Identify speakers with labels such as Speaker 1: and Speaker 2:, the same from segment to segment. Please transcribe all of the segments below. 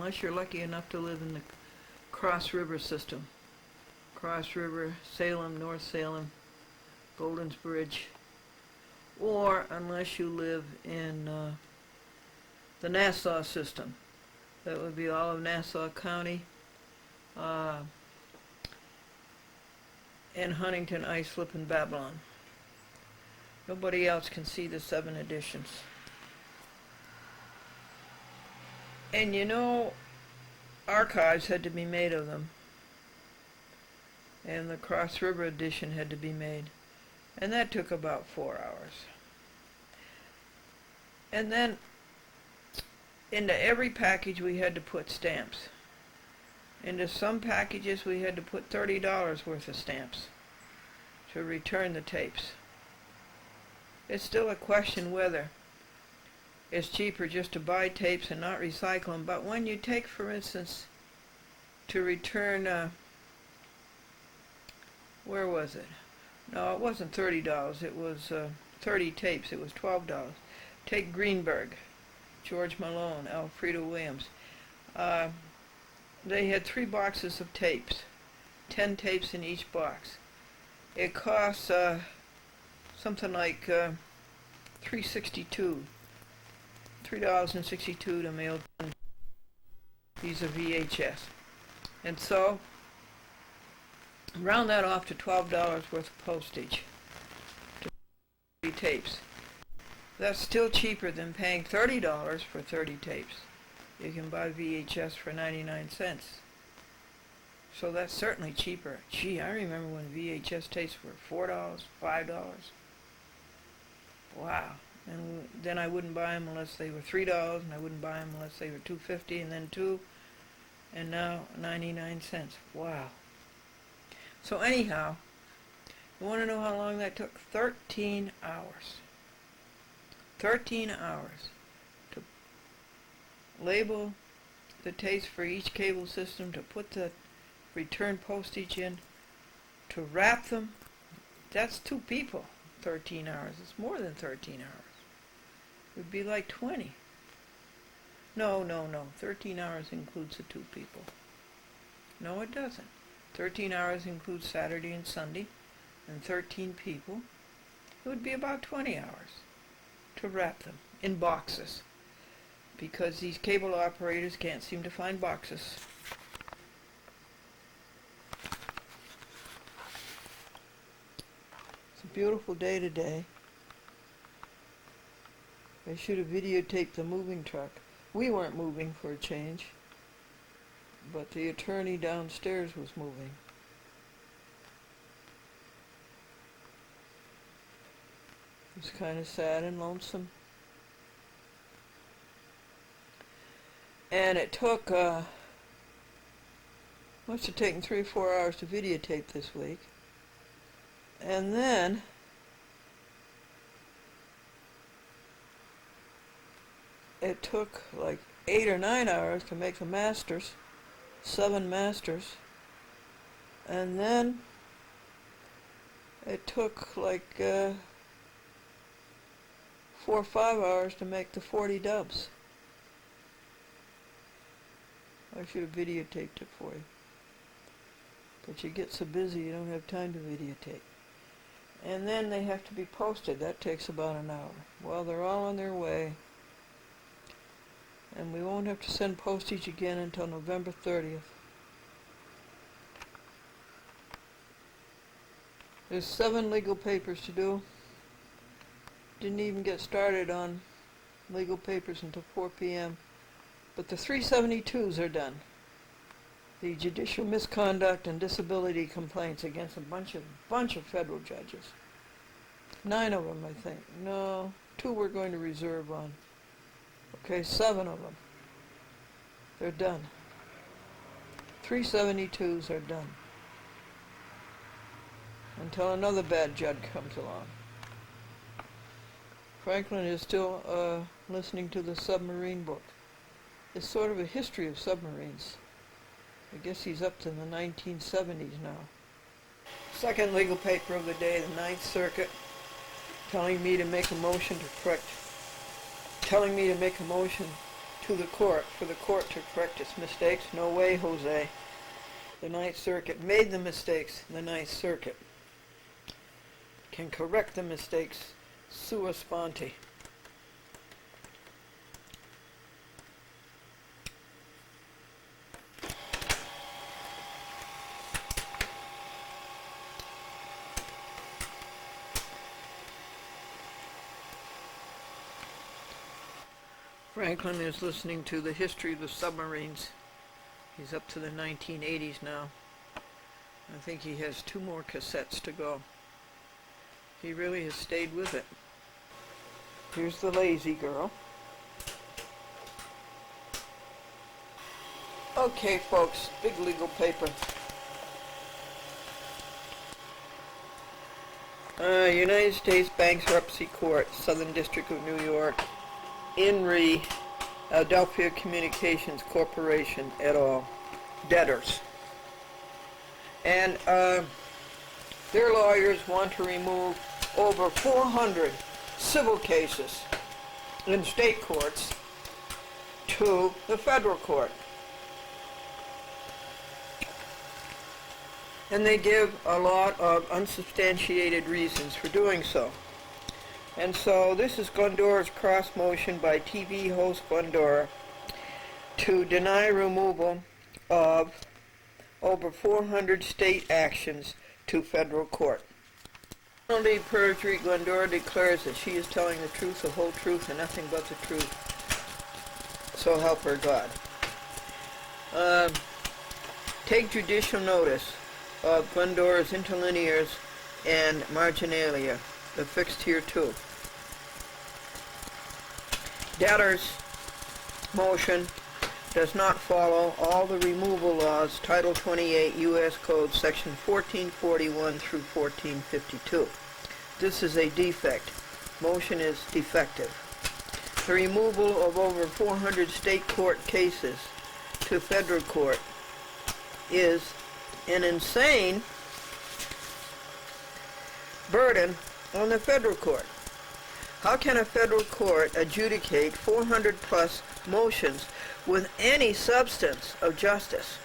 Speaker 1: unless you're lucky enough to live in the Cross River system. Cross River, Salem, North Salem, Golden's Bridge, or unless you live in the Nassau system. That would be all of Nassau County, and Huntington, Islip, and Babylon. Nobody else can see the 7 editions. And you know, archives had to be made of them. And the Cross River edition had to be made. And that took about 4 hours. And then, into every package we had to put stamps. Into some packages we had to put $30 worth of stamps to return the tapes. It's still a question whether it's cheaper just to buy tapes and not recycle them. But when you take, for instance, to return, where was it? No, it wasn't $30. It was 30 tapes. It was $12. Take Greenberg, George Malone, Alfredo Williams. They had 3 boxes of tapes, 10 tapes in each box. It cost something like $3.62 to mail these are VHS. And so, round that off to $12 worth of postage to 30 tapes. That's still cheaper than paying $30 for 30 tapes. You can buy VHS for 99 cents. So that's certainly cheaper. Gee, I remember when VHS tapes were $4, $5. Wow. And then I wouldn't buy them unless they were $3, and I wouldn't buy them unless they were $2.50, and then $2, and now 99 cents. Wow. So anyhow, you want to know how long that took? 13 hours. 13 hours to label the tapes for each cable system, to put the return postage in, to wrap them. That's 2 people. 13 hours. It's more than 13 hours. It would be like 20. No. 13 hours includes the 2 people. No, it doesn't. 13 hours includes Saturday and Sunday, and 13 people. It would be about 20 hours to wrap them in boxes, because these cable operators can't seem to find boxes. It's a beautiful day today. I should have videotaped the moving truck. We weren't moving for a change, but the attorney downstairs was moving. It was kind of sad and lonesome. And it took, must have taken 3 or 4 hours to videotape this week. And then it took like 8 or 9 hours to make the masters, 7 masters. And then it took like 4 or 5 hours to make the 40 dubs. I should have videotaped it for you. But you get so busy you don't have time to videotape. And then they have to be posted. That takes about an hour. Well, they're all on their way. And we won't have to send postage again until November 30th. There's 7 legal papers to do. Didn't even get started on legal papers until 4 p.m. But the 372s are done. The judicial misconduct and disability complaints against a bunch of federal judges. 9 of them, I think. No, 2 we're going to reserve on. Okay, 7 of them. They're done. 372s are done. Until another bad judge comes along. Franklin is still listening to the submarine book. It's sort of a history of submarines. I guess he's up to the 1970s now. Second legal paper of the day, the Ninth Circuit, telling me to make a motion to to the court for the court to correct its mistakes? No way, Jose. The Ninth Circuit made the mistakes. The Ninth Circuit can correct the mistakes sua sponte. Franklin is listening to the history of the submarines. He's up to the 1980s now. I think he has 2 more cassettes to go. He really has stayed with it. Here's the lazy girl. Okay, folks, big legal paper. United States Bankruptcy Court, Southern District of New York, in re. Adelphia Communications Corporation et al. Debtors. And their lawyers want to remove over 400 civil cases in state courts to the federal court. And they give a lot of unsubstantiated reasons for doing so. And so this is Glendora's cross motion by TV host Glendora to deny removal of over 400 state actions to federal court. Penalty perjury, Glendora declares that she is telling the truth, the whole truth, and nothing but the truth. So help her God. Take judicial notice of Glendora's interlinears and marginalia, affixed here too. Debtor's motion does not follow all the removal laws, Title 28 U.S. Code, Section 1441 through 1452. This is a defect. Motion is defective. The removal of over 400 state court cases to federal court is an insane burden on the federal court. How can a federal court adjudicate 400 plus motions with any substance of justice?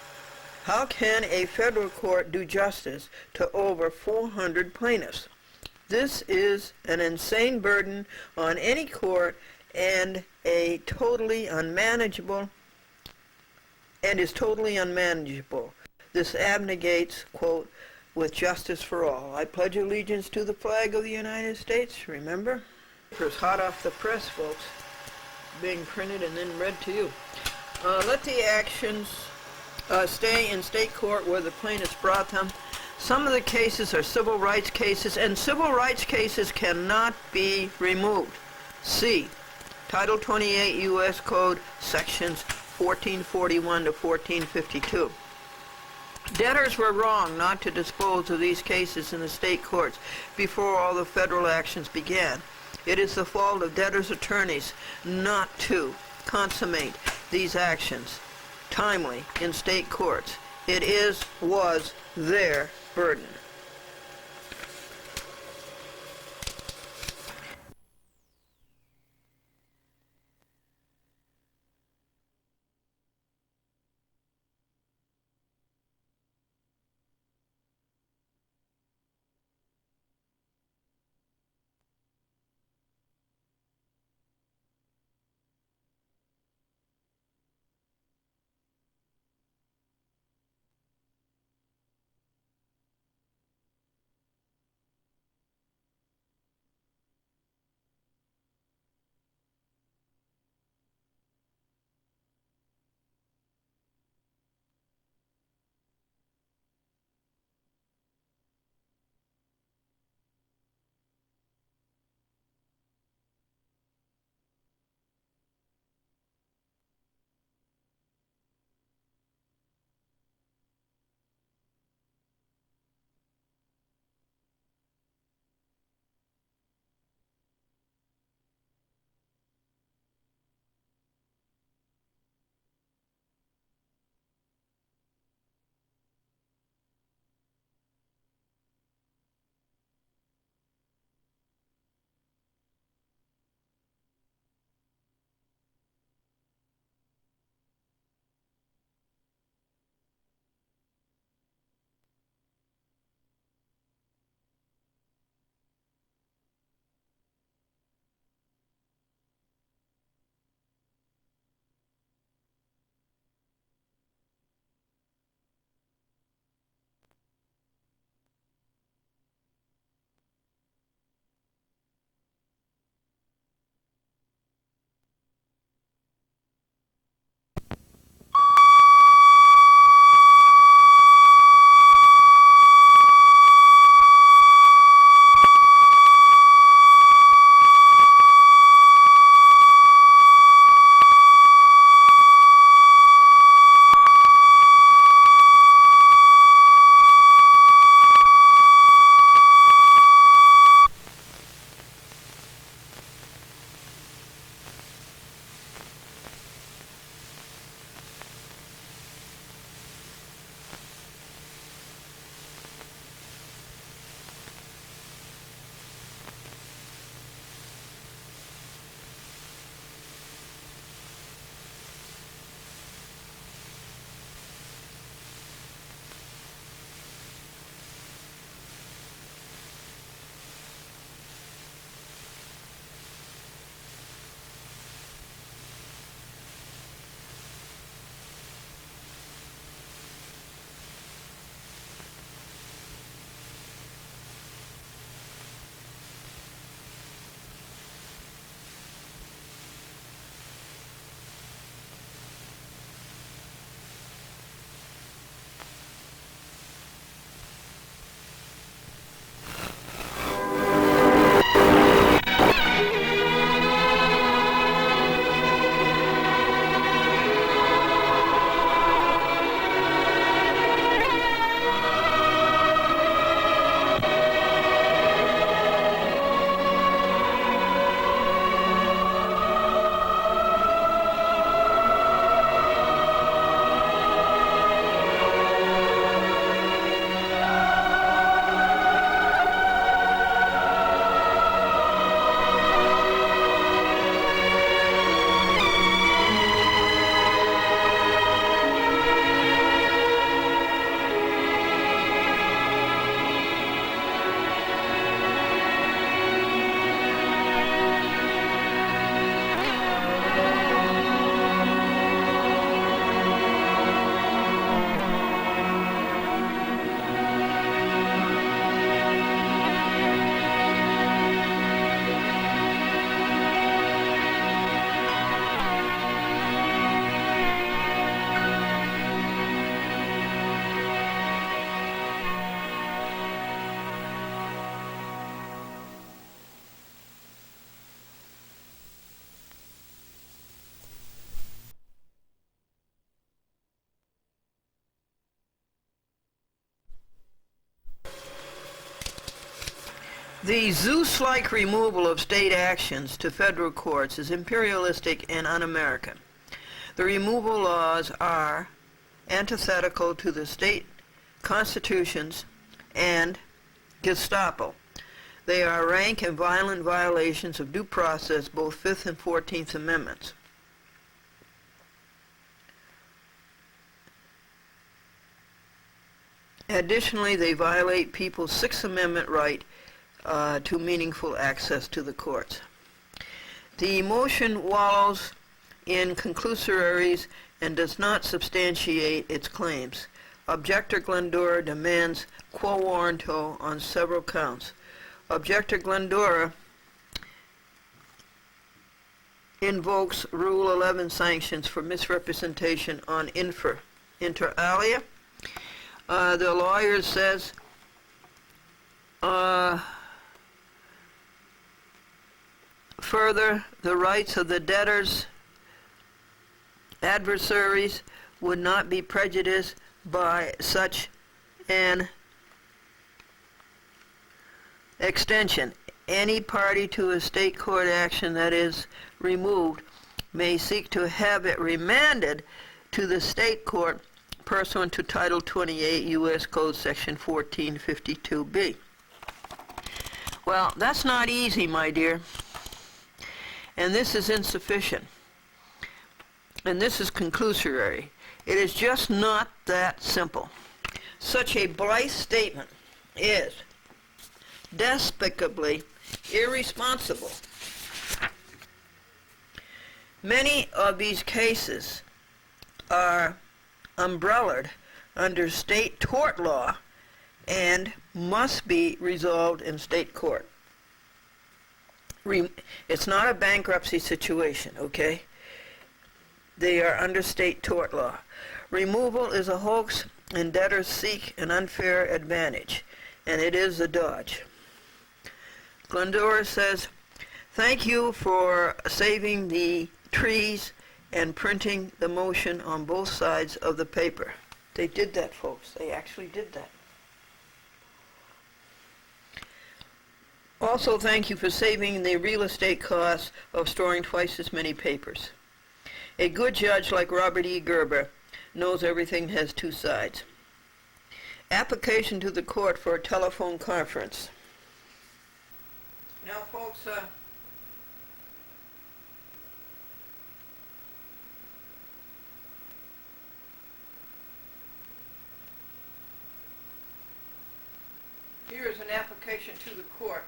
Speaker 1: How can a federal court do justice to over 400 plaintiffs? This is an insane burden on any court and is totally unmanageable. This abnegates, quote, with justice for all. I pledge allegiance to the flag of the United States, remember? It's hot off the press, folks, being printed and then read to you. Let the actions stay in state court where the plaintiffs brought them. Some of the cases are civil rights cases, and civil rights cases cannot be removed. See Title 28 U.S. Code, Sections 1441 to 1452. Debtors were wrong not to dispose of these cases in the state courts before all the federal actions began. It is the fault of debtors' attorneys not to consummate these actions timely in state courts. It was their burden. The Zeus-like removal of state actions to federal courts is imperialistic and un-American. The removal laws are antithetical to the state constitutions and Gestapo. They are rank and violent violations of due process, both Fifth and 14th Amendments. Additionally, they violate people's Sixth Amendment right to meaningful access to the courts. The motion wallows in conclusories and does not substantiate its claims. Objector Glendora demands quo warranto on several counts. Objector Glendora invokes Rule 11 sanctions for misrepresentation on inter alia. The lawyer says further, the rights of the debtor's adversaries would not be prejudiced by such an extension. Any party to a state court action that is removed may seek to have it remanded to the state court pursuant to Title 28 U.S. Code Section 1452B. Well, that's not easy, my dear. And this is insufficient. And this is conclusory. It is just not that simple. Such a blithe statement is despicably irresponsible. Many of these cases are umbrellaed under state tort law and must be resolved in state court. It's not a bankruptcy situation, okay? They are under state tort law. Removal is a hoax, and debtors seek an unfair advantage, and it is a dodge. Glendora says, "Thank you for saving the trees and printing the motion on both sides of the paper." They did that, folks. They actually did that. Also, thank you for saving the real estate costs of storing twice as many papers. A good judge like Robert E. Gerber knows everything has two sides. Application to the court for a telephone conference. Now, folks, here is an application to the court.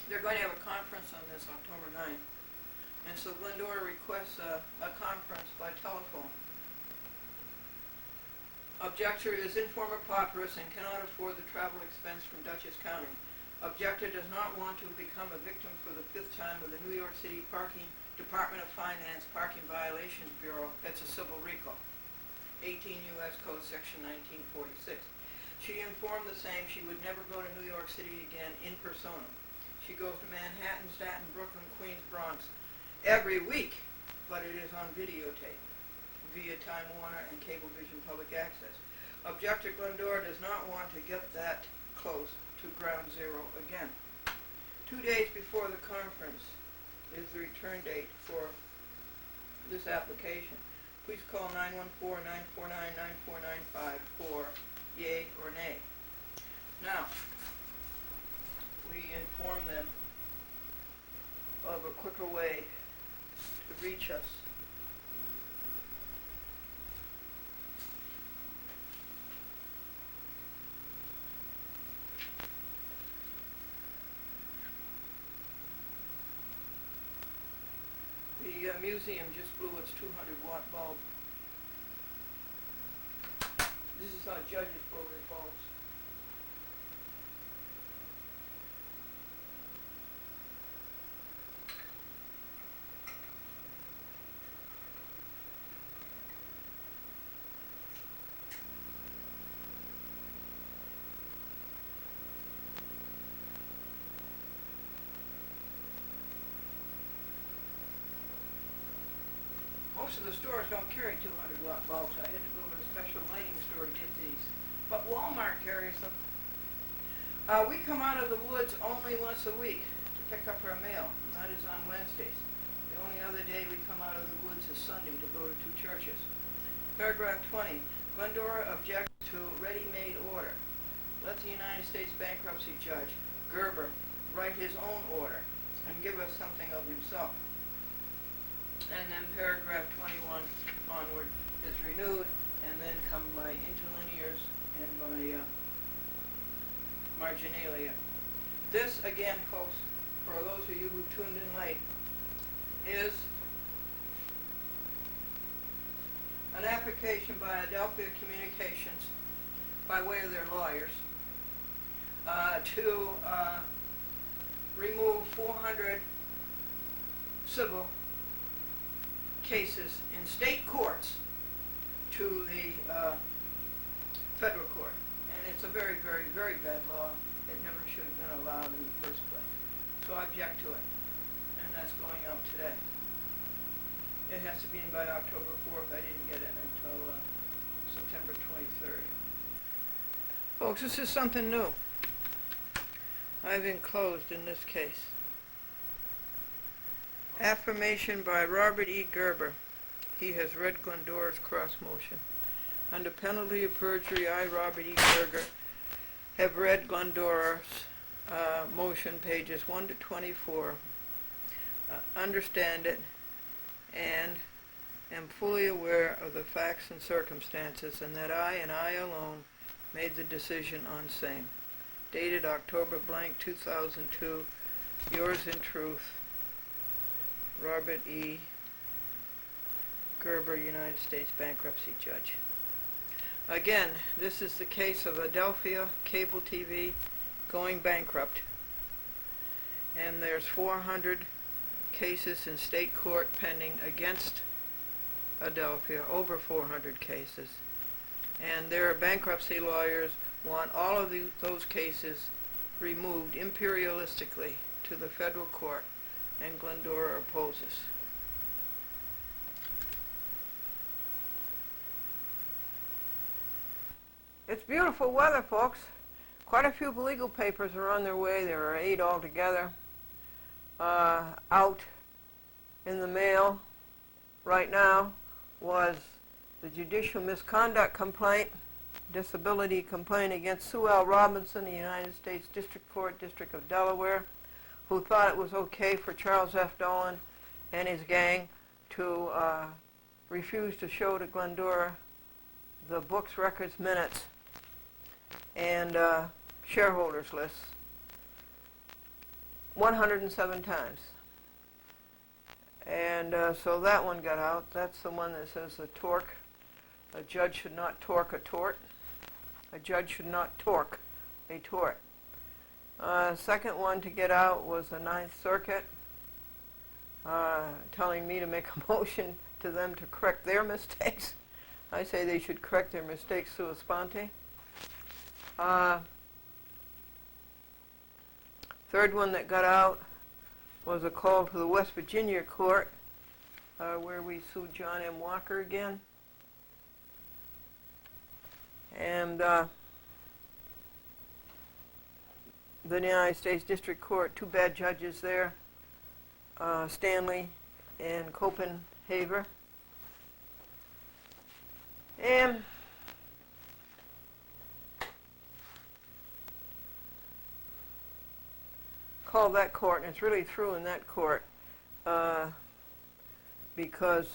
Speaker 1: They're going to have a conference on this October 9th. And so Glendora requests a conference by telephone. Objector is informer pauperous and cannot afford the travel expense from Dutchess County. Objector does not want to become a victim for the fifth time of the New York City Department of Finance Parking Violations Bureau. That's a civil RICO. 18 U.S. Code Section 1946. She informed the same she would never go to New York City again in persona. She goes to Manhattan, Staten, Brooklyn, Queens, Bronx every week, but it is on videotape via Time Warner and Cablevision Public Access. Objector Glendora does not want to get that close to ground zero again. 2 days before the conference is the return date for this application. Please call 914-949-9495 for yay or nay. Now, we inform them of a quicker way to reach us. The museum just blew its 200-watt bulb. This is how judges blow their bulbs. Most of the stores don't carry 200-watt bulbs. I had to go to a special lighting store to get these. But Walmart carries them. We come out of the woods only once a week to pick up our mail, and that is on Wednesdays. The only other day we come out of the woods is Sunday to go to two churches. Paragraph 20. Glendora objects to ready-made order. Let the United States bankruptcy judge, Gerber, write his own order and give us something of himself. And then paragraph 21 onward is renewed, and then come my interlinears and my marginalia. This, again, folks, for those of you who tuned in late, is an application by Adelphia Communications, by way of their lawyers, to remove 400 civil cases in state courts to the federal court. And it's a very, very, very bad law. It never should have been allowed in the first place. So I object to it. And that's going out today. It has to be in by October 4th. I didn't get it until September 23rd. Folks, this is something new. I've enclosed in this case. Affirmation by Robert E. Gerber. He has read Glendora's cross motion. Under penalty of perjury, I, Robert E. Gerber, have read Glendora's motion, pages 1 to 24, understand it, and am fully aware of the facts and circumstances, and that I and I alone made the decision on same. Dated October blank 2002, yours in truth, Robert E. Gerber, United States Bankruptcy Judge. Again, this is the case of Adelphia Cable TV going bankrupt. And there's 400 cases in state court pending against Adelphia, over 400 cases. And their bankruptcy lawyers want all of those cases removed imperialistically to the federal court, and Glendora opposes. It's beautiful weather, folks. Quite a few legal papers are on their way. There are 8 altogether out in the mail right now. Was the judicial misconduct complaint, disability complaint against Sue L. Robinson, the United States District Court, District of Delaware, who thought it was okay for Charles F. Dolan and his gang to refuse to show to Glendora the books, records, minutes, and shareholders lists 107 times. And so that one got out. That's the one that says a torque. A judge should not torque a tort. A judge should not torque a tort. Second one to get out was the Ninth Circuit, telling me to make a motion to them to correct their mistakes. I say they should correct their mistakes sua sponte. Third one that got out was a call to the West Virginia court, where we sued John M. Walker again. And the United States District Court, 2 bad judges there, Stanley and Copenhaver. And called that court, and it's really through in that court, because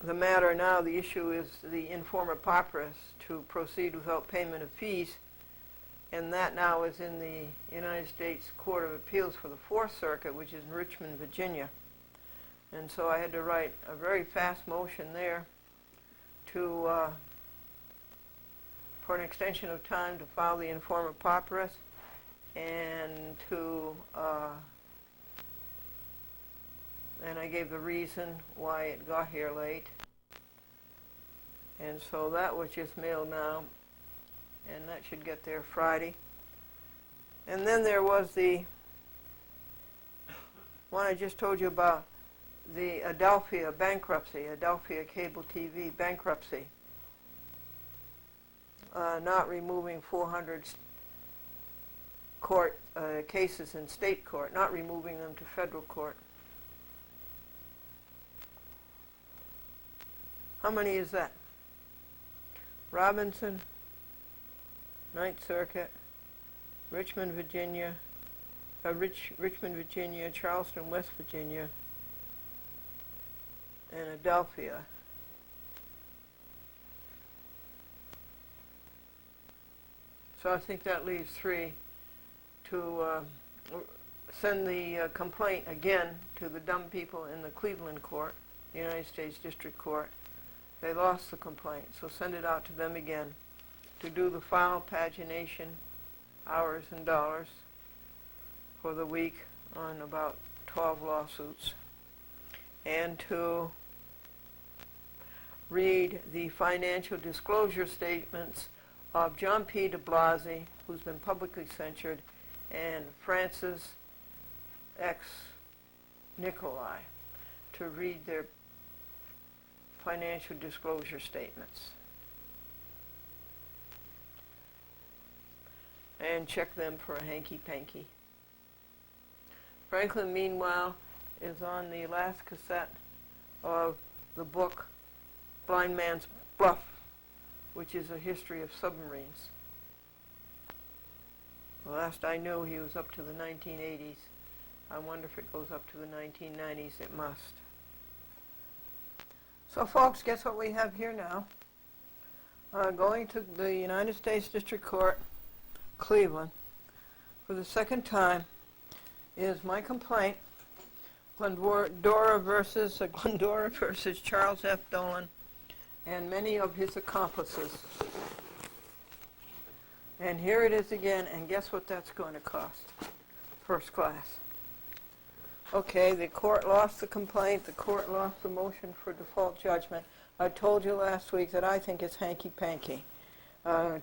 Speaker 1: the matter now, the issue is the informer pauperis to proceed without payment of fees, and that now is in the United States Court of Appeals for the Fourth Circuit, which is in Richmond, Virginia. And so I had to write a very fast motion there to for an extension of time to file the informer pauperis, and to and I gave the reason why it got here late. And so that was just mailed now, and that should get there Friday. And then there was the one I just told you about, the Adelphia bankruptcy, Adelphia Cable TV bankruptcy, not removing 400 court cases in state court, not removing them to federal court. How many is that? Robinson, Ninth Circuit, Richmond, Virginia, Charleston, West Virginia, and Adelphia. So I think that leaves 3 to send the complaint again to the dumb people in the Cleveland court, the United States District Court. They lost the complaint, so send it out to them again to do the file pagination, hours and dollars for the week on about 12 lawsuits, and to read the financial disclosure statements of John P. de Blasi, who's been publicly censured, and Francis X. Nicolai, to read their financial disclosure statements and check them for a hanky-panky. Franklin, meanwhile, is on the last cassette of the book Blind Man's Bluff, which is a history of submarines. The last I knew, he was up to the 1980s. I wonder if it goes up to the 1990s. It must. So folks, guess what we have here now? Going to the United States District Court, Cleveland, for the second time, is my complaint, Glendora versus Charles F. Dolan and many of his accomplices. And here it is again, and guess what that's going to cost? First class. Okay, the court lost the complaint, the court lost the motion for default judgment. I told you last week that I think it's hanky-panky.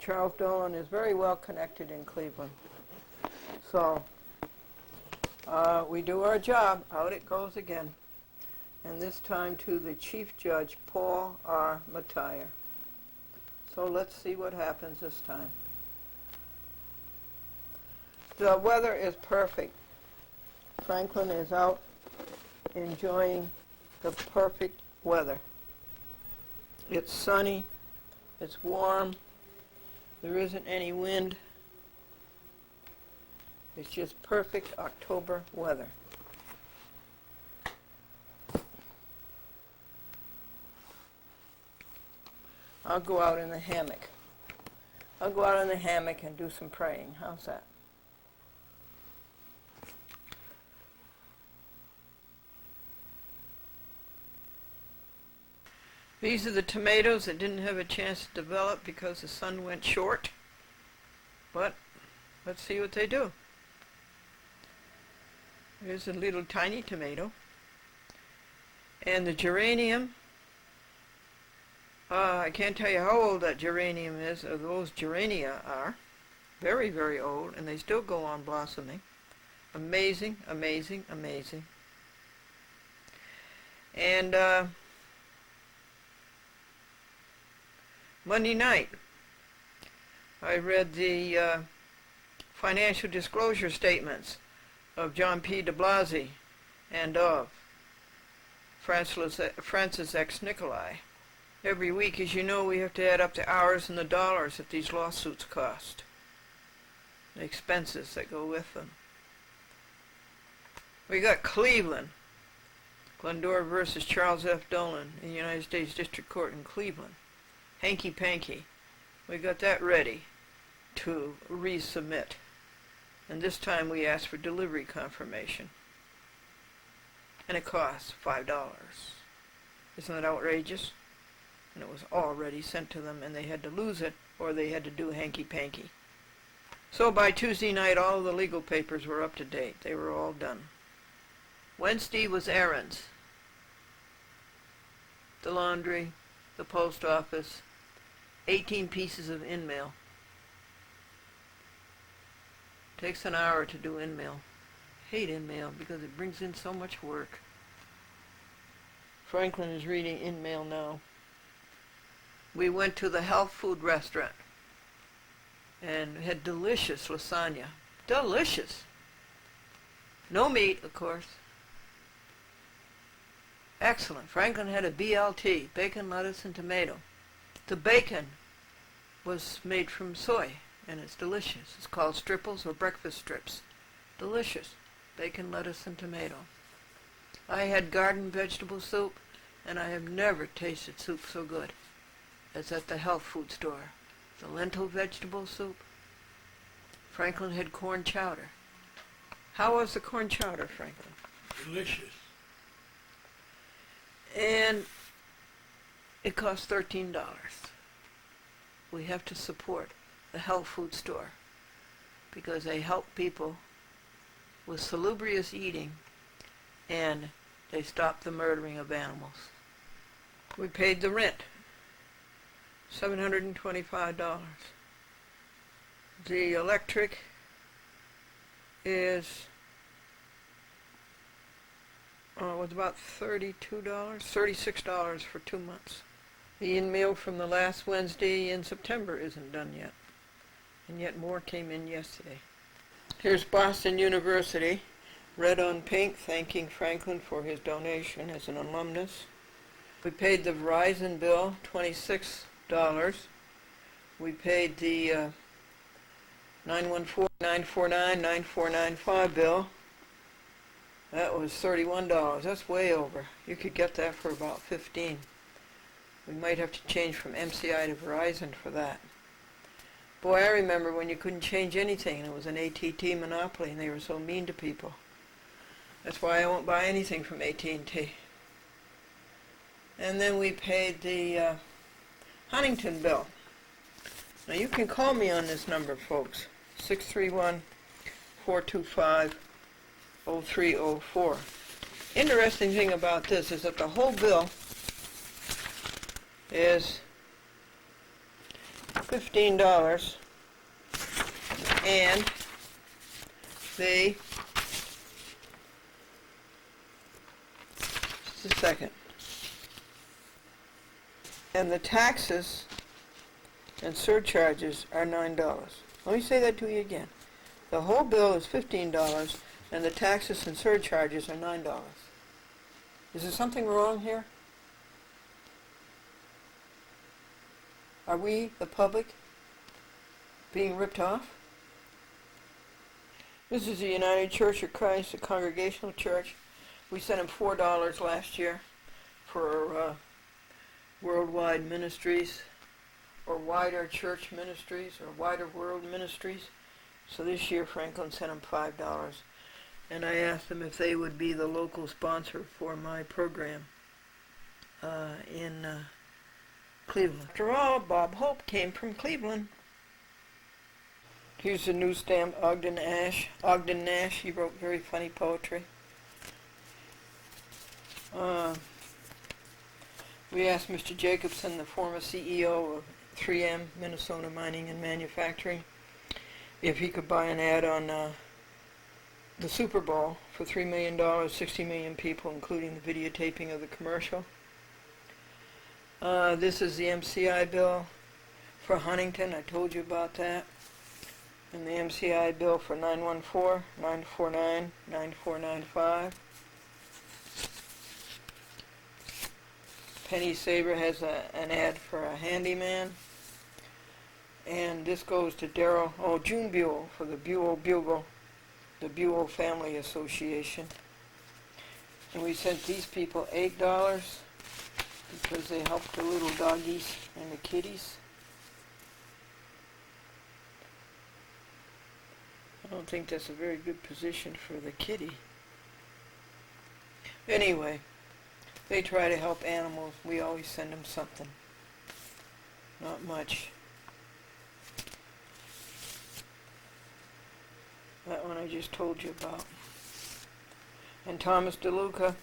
Speaker 1: Charles Dolan is very well connected in Cleveland. So, we do our job, out it goes again. And this time to the Chief Judge, Paul R. Mattier. So let's see what happens this time. The weather is perfect. Franklin is out enjoying the perfect weather. It's sunny, it's warm, there isn't any wind. It's just perfect October weather. I'll go out in the hammock. I'll go out in the hammock and do some praying. How's that? These are the tomatoes that didn't have a chance to develop because the sun went short. But let's see what they do. Here's a little tiny tomato. And the geranium, I can't tell you how old that geranium is, or those gerania are. Very, very old, and they still go on blossoming. Amazing, amazing, amazing. And Monday night, I read the financial disclosure statements of John P. de Blasi and of Francis X. Nicolai. Every week, as you know, we have to add up the hours and the dollars that these lawsuits cost, the expenses that go with them. We got Cleveland, Glendora versus Charles F. Dolan in the United States District Court in Cleveland. Hanky-panky. We got that ready to resubmit. And this time we asked for delivery confirmation. And it costs $5. Isn't that outrageous? And it was already sent to them, and they had to lose it, or they had to do hanky-panky. So by Tuesday night, all of the legal papers were up to date. They were all done. Wednesday was errands. The laundry, the post office, 18 pieces of in-mail. Takes an hour to do in-mail. Hate in-mail because it brings in so much work. Franklin is reading in-mail now. We went to the health food restaurant and had delicious lasagna. Delicious. No meat, of course. Excellent. Franklin had a BLT, bacon, lettuce, and tomato. The bacon was made from soy, and it's delicious. It's called stripples or breakfast strips. Delicious. Bacon, lettuce, and tomato. I had garden vegetable soup, and I have never tasted soup so good as at the health food store. The lentil vegetable soup. Franklin had corn chowder. How was the corn chowder, Franklin?
Speaker 2: Delicious.
Speaker 1: And it cost $13. We have to support the health food store because they help people with salubrious eating and they stop the murdering of animals. We paid the rent, $725. The electric is was about $32, $36 for 2 months. The in-mail from the last Wednesday in September isn't done yet, and yet more came in yesterday. Here's Boston University, red on pink, thanking Franklin for his donation as an alumnus. We paid the Verizon bill, $26. We paid the 914-949-9495 bill. That was $31. That's way over. You could get that for about $15. We might have to change from MCI to Verizon for that. Boy, I remember when you couldn't change anything and it was an AT&T monopoly and they were so mean to people. That's why I won't buy anything from AT&T. And then we paid the Huntington bill. Now you can call me on this number, folks. 631-425-0304. Interesting thing about this is that the whole bill is $15, and the just a second, and the taxes and surcharges are $9. Let me say that to you again. The whole bill is $15, and the taxes and surcharges are $9. Is there something wrong here? Are we, the public, being ripped off? This is the United Church of Christ, a Congregational Church. We sent them $4 last year for worldwide ministries, or wider church ministries, or wider world ministries. So this year Franklin sent them $5. And I asked them if they would be the local sponsor for my program in Cleveland. After all, Bob Hope came from Cleveland. Here's the new stamp, Ogden Nash. Ogden Nash, he wrote very funny poetry. We asked Mr. Jacobson, the former CEO of 3M, Minnesota Mining and Manufacturing, if he could buy an ad on the Super Bowl for $3 million, 60 million people, including the videotaping of the commercial. This is the MCI bill for Huntington. I told you about that. And the MCI bill for 914-949-9495. Penny Saber has an ad for a handyman. And this goes to June Buell for the Buell Bugle, the Buell Family Association. And we sent these people $8 because they help the little doggies and the kitties. I don't think that's a very good position for the kitty. Anyway, they try to help animals. We always send them something. Not much. That one I just told you about. And Thomas DeLuca,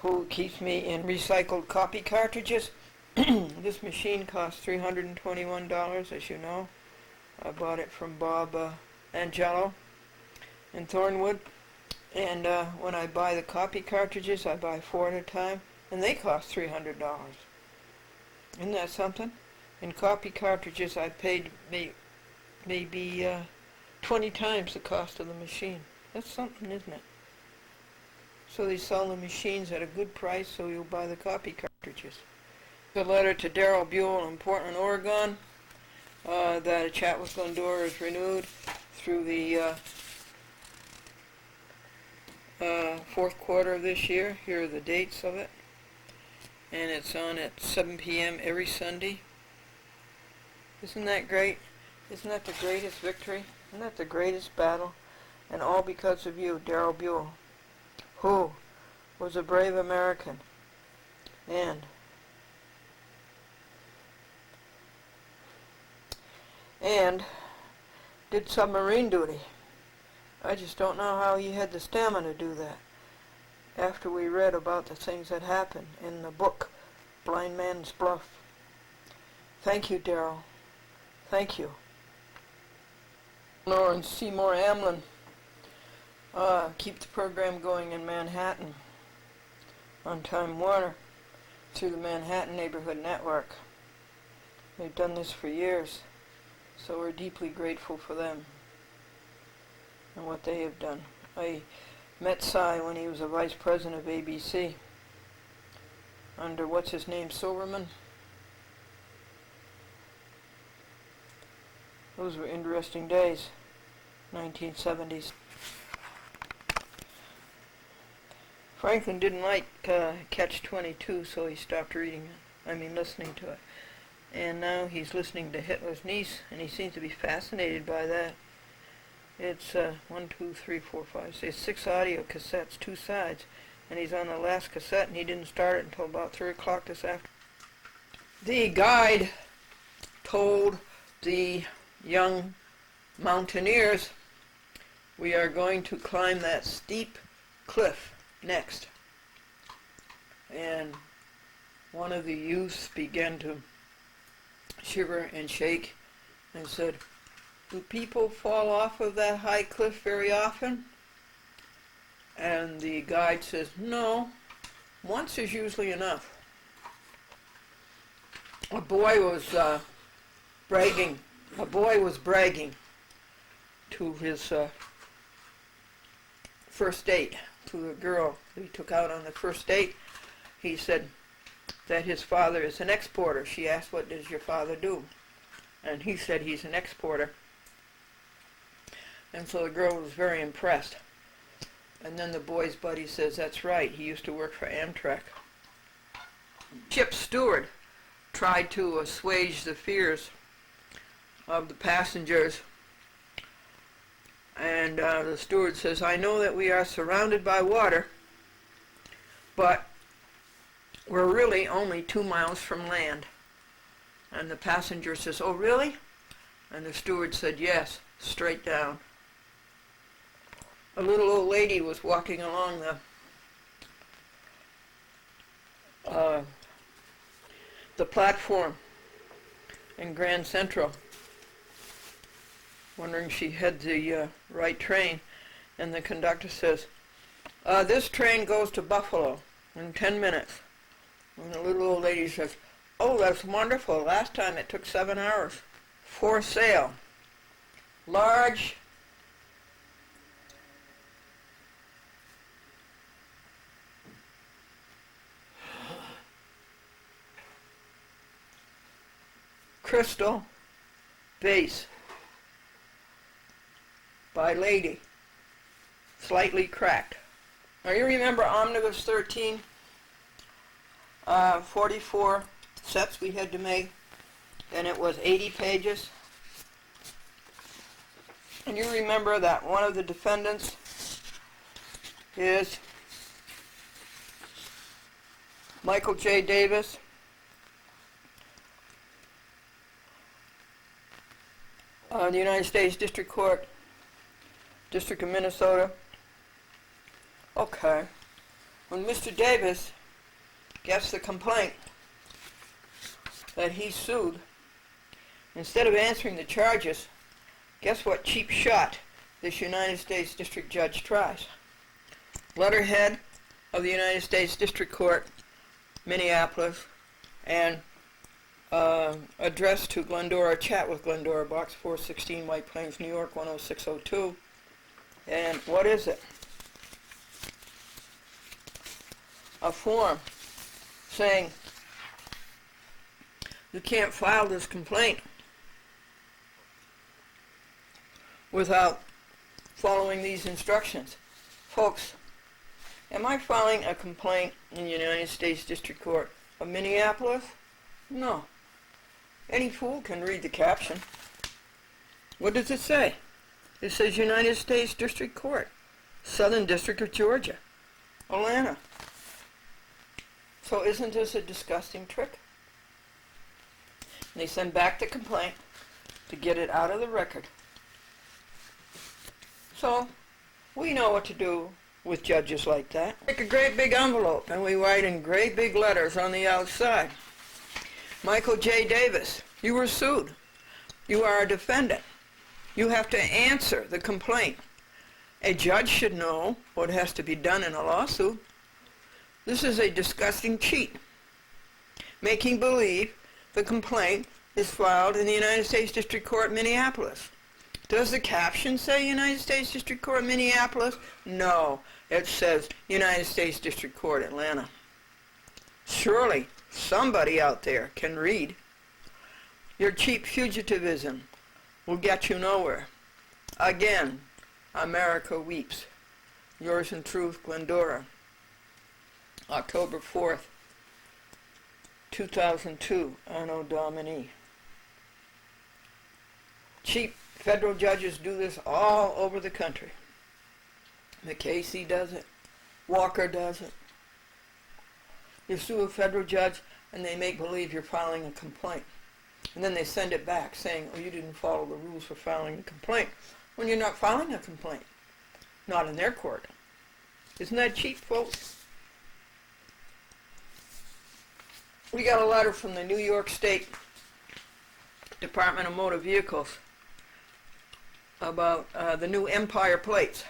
Speaker 1: who keeps me in recycled copy cartridges. This machine costs $321, as you know. I bought it from Bob Angelo in Thornwood. And when I buy the copy cartridges, I buy 4 at a time, and they cost $300. Isn't that something? In copy cartridges, I paid maybe 20 times the cost of the machine. That's something, isn't it? So they sell the machines at a good price, so you'll buy the copy cartridges. A letter to Daryl Buell in Portland, Oregon, that a chat with Glendora is renewed through the fourth quarter of this year. Here are the dates of it. And it's on at 7 p.m. every Sunday. Isn't that great? Isn't that the greatest victory? Isn't that the greatest battle? And all because of you, Daryl Buell, who was a brave American and did submarine duty. I just don't know how he had the stamina to do that after we read about the things that happened in the book Blind Man's Bluff. Thank you, Daryl. Thank you. Lauren Seymour Amlin, keep the program going in Manhattan on Time Warner through the Manhattan Neighborhood Network. They've done this for years, so we're deeply grateful for them and what they have done. I met Cy when he was a vice president of ABC under what's his name, Silverman. Those were interesting days, 1970s. Franklin didn't like Catch-22, so he stopped listening to it. And now he's listening to Hitler's Niece, and he seems to be fascinated by that. It's 1, 2, 3, 4, 5, 6, 6 audio cassettes, 2 sides, and he's on the last cassette, and he didn't start it until about 3 o'clock this afternoon. The guide told the young mountaineers, we are going to climb that steep cliff next. And one of the youths began to shiver and shake and said, do people fall off of that high cliff very often? And the guide says, no, once is usually enough. A boy was bragging to his first date, to the girl that he took out on the first date. He said that his father is an exporter. She asked, what does your father do? And he said he's an exporter. And so the girl was very impressed. And then the boy's buddy says, that's right, he used to work for Amtrak. Ship's steward tried to assuage the fears of the passengers. And the steward says, I know that we are surrounded by water, but we're really only 2 miles from land. And the passenger says, oh, really? And the steward said, yes, straight down. A little old lady was walking along the platform in Grand Central, wondering if she had the right train, and the conductor says, this train goes to Buffalo in 10 minutes. And the little old lady says, oh, that's wonderful. Last time it took 7 hours. For sale. Large crystal vase by lady, slightly cracked. Now you remember Omnibus 13, 44 sets we had to make, and it was 80 pages. And you remember that one of the defendants is Michael J. Davis. The United States District Court, District of Minnesota. Okay. When Mr. Davis gets the complaint that he sued, instead of answering the charges, guess what cheap shot this United States District Judge tries? Letterhead of the United States District Court, Minneapolis, and a addressed to Glendora, chat with Glendora, Box 416, White Plains, New York, 10602. And what is it? A form saying you can't file this complaint without following these instructions. Folks, am I filing a complaint in the United States District Court of Minneapolis? No. Any fool can read the caption. What does it say? It says United States District Court, Southern District of Georgia, Atlanta. So isn't this a disgusting trick? And they send back the complaint to get it out of the record. So we know what to do with judges like that. Make a great big envelope and we write in great big letters on the outside, Michael J. Davis, you were sued. You are a defendant. You have to answer the complaint. A judge should know what has to be done in a lawsuit. This is a disgusting cheat, making believe the complaint is filed in the United States District Court, Minneapolis. Does the caption say United States District Court, Minneapolis? No, it says United States District Court, Atlanta. Surely somebody out there can read. Your cheap fugitivism will get you nowhere. Again, America weeps. Yours in truth, Glendora. October 4th, 2002, Anno Domini. Cheap federal judges do this all over the country. McCasey does it. Walker does it. You sue a federal judge and they make believe you're filing a complaint. And then they send it back saying, oh, you didn't follow the rules for filing a complaint, when you're not filing a complaint. Not in their court. Isn't that cheap, folks? We got a letter from the New York State Department of Motor Vehicles about the new Empire plates.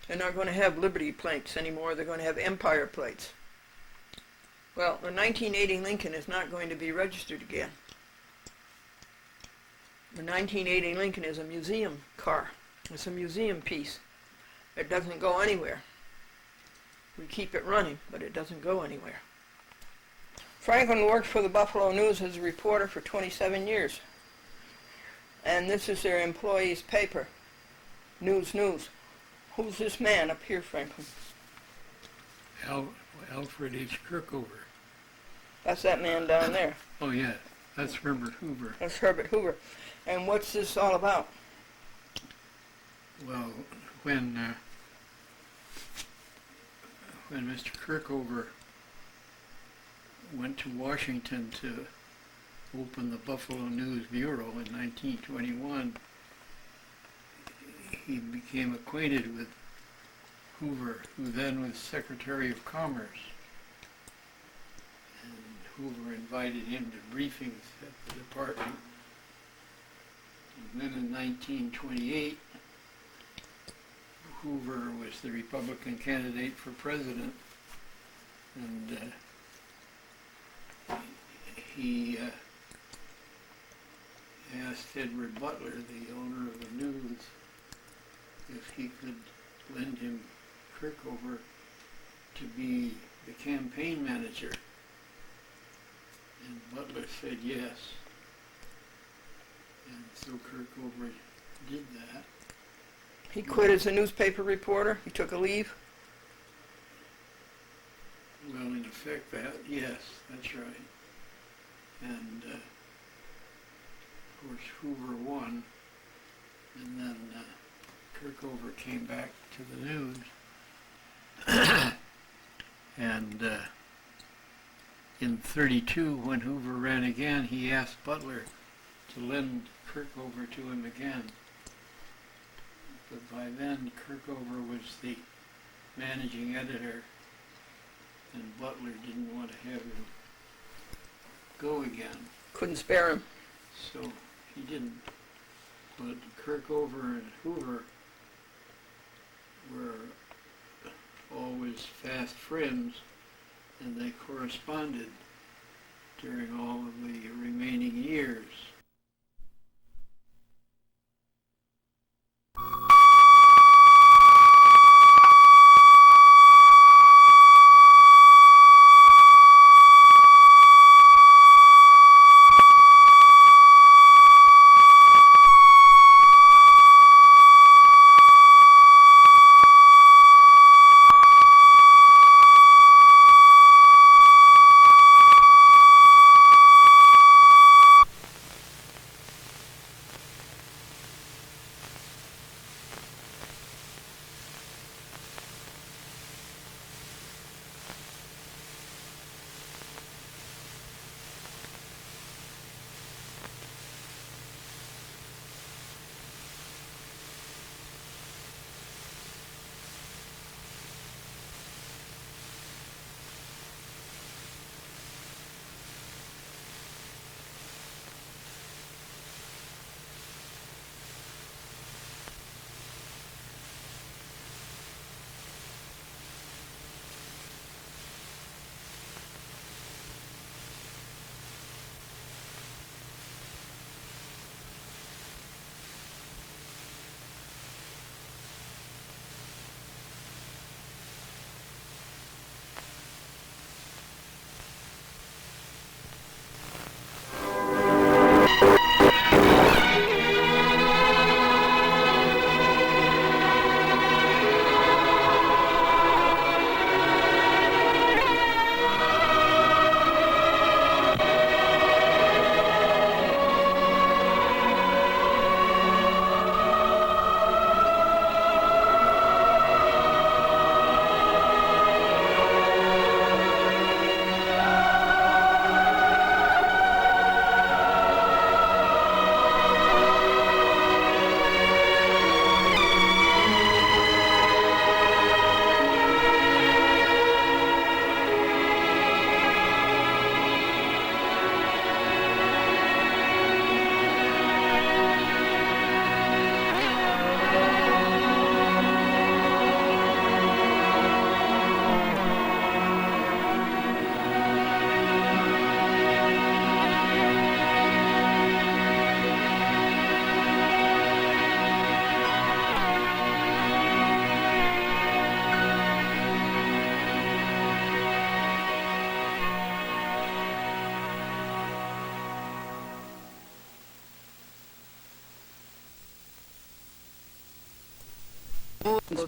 Speaker 1: They're not going to have Liberty plates anymore. They're going to have Empire plates. Well, the 1980 Lincoln is not going to be registered again. The 1980 Lincoln is a museum car. It's a museum piece. It doesn't go anywhere. We keep it running, but it doesn't go anywhere. Franklin worked for the Buffalo News as a reporter for 27 years. And this is their employees' paper. News. Who's this man up here, Franklin?
Speaker 2: Alfred H. Kirkover.
Speaker 1: That's that man down there.
Speaker 2: Oh, yeah. That's Herbert Hoover.
Speaker 1: That's Herbert Hoover. And what's this all about?
Speaker 2: Well, when Mr. Kirkover went to Washington to open the Buffalo News Bureau in 1921, he became acquainted with Hoover, who then was Secretary of Commerce. And Hoover invited him to briefings at the department. And then in 1928, Hoover was the Republican candidate for president, and he asked Edward Butler, the owner of the News, if he could lend him Kirkover to be the campaign manager. And Butler said yes. And so Kirkover did that.
Speaker 1: He quit as a newspaper reporter? He took a leave?
Speaker 2: Well, in effect, yes, that's right. And of course Hoover won, and then Kirkover came back to the news. And in 32, when Hoover ran again, he asked Butler to lend Kirkover to him again. But by then, Kirkover was the managing editor, and Butler didn't want to have him go again.
Speaker 1: Couldn't spare him.
Speaker 2: So he didn't. But Kirkover and Hoover were always fast friends, and they corresponded during all of the remaining years.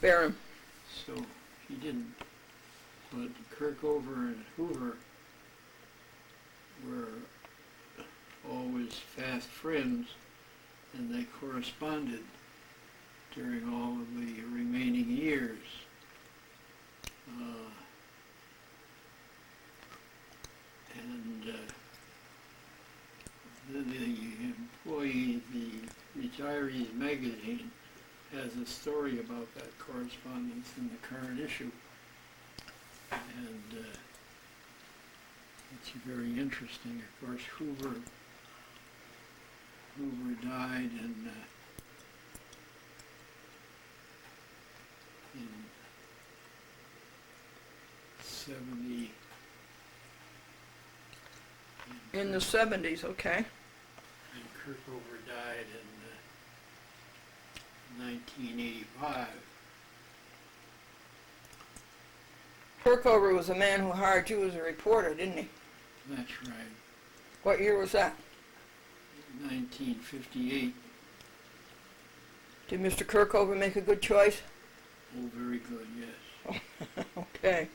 Speaker 1: spare him.
Speaker 2: So he didn't. But Kirkover and Hoover were always fast friends, and they corresponded during all of the remaining years. The employee, the Retirees magazine, has a story about that correspondence in the current issue. And it's very interesting. Of course, Hoover died in 70.
Speaker 1: In the 70s, okay.
Speaker 2: And Kirkover died in 1985.
Speaker 1: Kirkover was the man who hired you as a reporter, didn't he?
Speaker 2: That's right.
Speaker 1: What year was that?
Speaker 2: 1958.
Speaker 1: Did Mr. Kirkover make a good choice?
Speaker 2: Oh, very good, yes.
Speaker 1: Okay.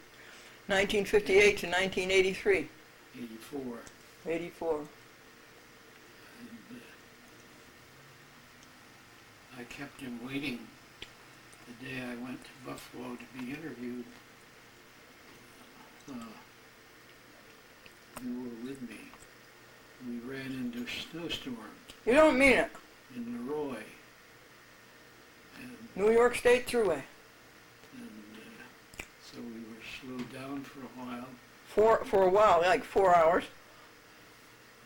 Speaker 1: 1958 to 1983.
Speaker 2: 84.
Speaker 1: 84.
Speaker 2: And I kept him waiting the day I went to Buffalo to be interviewed. You were with me. We ran into a snowstorm
Speaker 1: You don't mean it.
Speaker 2: in Leroy. And,
Speaker 1: New York State Thruway.
Speaker 2: so we were slowed down for a while.
Speaker 1: For a while, like 4 hours.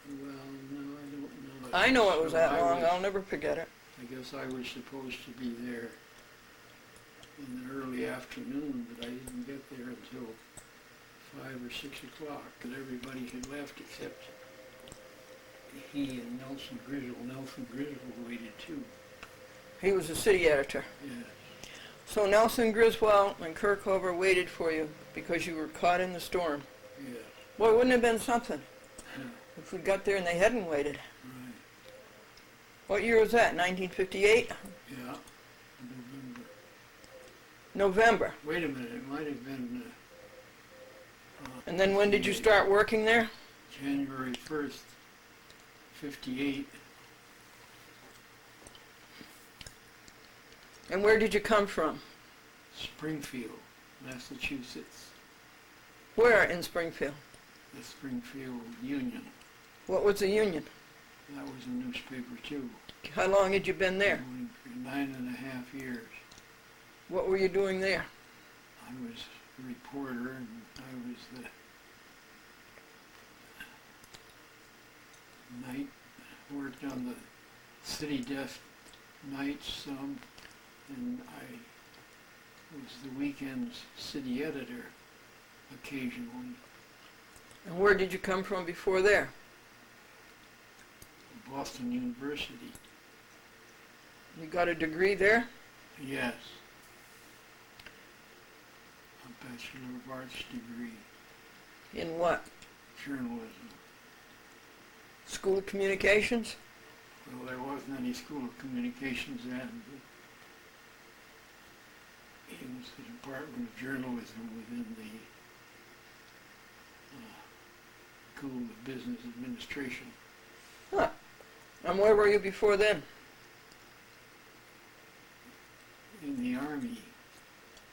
Speaker 2: Well, no, I don't know.
Speaker 1: I know it was
Speaker 2: So
Speaker 1: that
Speaker 2: I
Speaker 1: long.
Speaker 2: was-
Speaker 1: I'll never forget it.
Speaker 2: I guess I was supposed to be there in the early afternoon, but I didn't get there until 5 or 6 o'clock, and everybody had left except he and Nelson Griswold. Nelson Griswold waited too.
Speaker 1: He was the city editor.
Speaker 2: Yes.
Speaker 1: So Nelson Griswold and Kirkover waited for you because you were caught in the storm.
Speaker 2: Yes.
Speaker 1: Well, it wouldn't have been something
Speaker 2: Yeah,
Speaker 1: if we got there and they hadn't waited.
Speaker 2: right.
Speaker 1: What year was that? 1958?
Speaker 2: Yeah. November.
Speaker 1: November.
Speaker 2: Wait a minute. It might have been
Speaker 1: And then when did you start working there?
Speaker 2: January 1st, 58.
Speaker 1: And where did you come from?
Speaker 2: Springfield, Massachusetts.
Speaker 1: Where in Springfield?
Speaker 2: The Springfield Union.
Speaker 1: What was the union?
Speaker 2: That was a newspaper too.
Speaker 1: How long had you been there?
Speaker 2: Going for 9.5 years.
Speaker 1: What were you doing there?
Speaker 2: I was a reporter, and I was the night, worked on the city desk nights some, and I was the weekend's city editor occasionally.
Speaker 1: And where did you come from before there?
Speaker 2: Boston University.
Speaker 1: You got a degree there?
Speaker 2: Yes. A Bachelor of Arts degree,
Speaker 1: In what?
Speaker 2: journalism.
Speaker 1: School of Communications?
Speaker 2: Well, there wasn't any school of communications then, but it was the Department of Journalism within the School of Business Administration.
Speaker 1: Huh. And where were you before then?
Speaker 2: In the Army,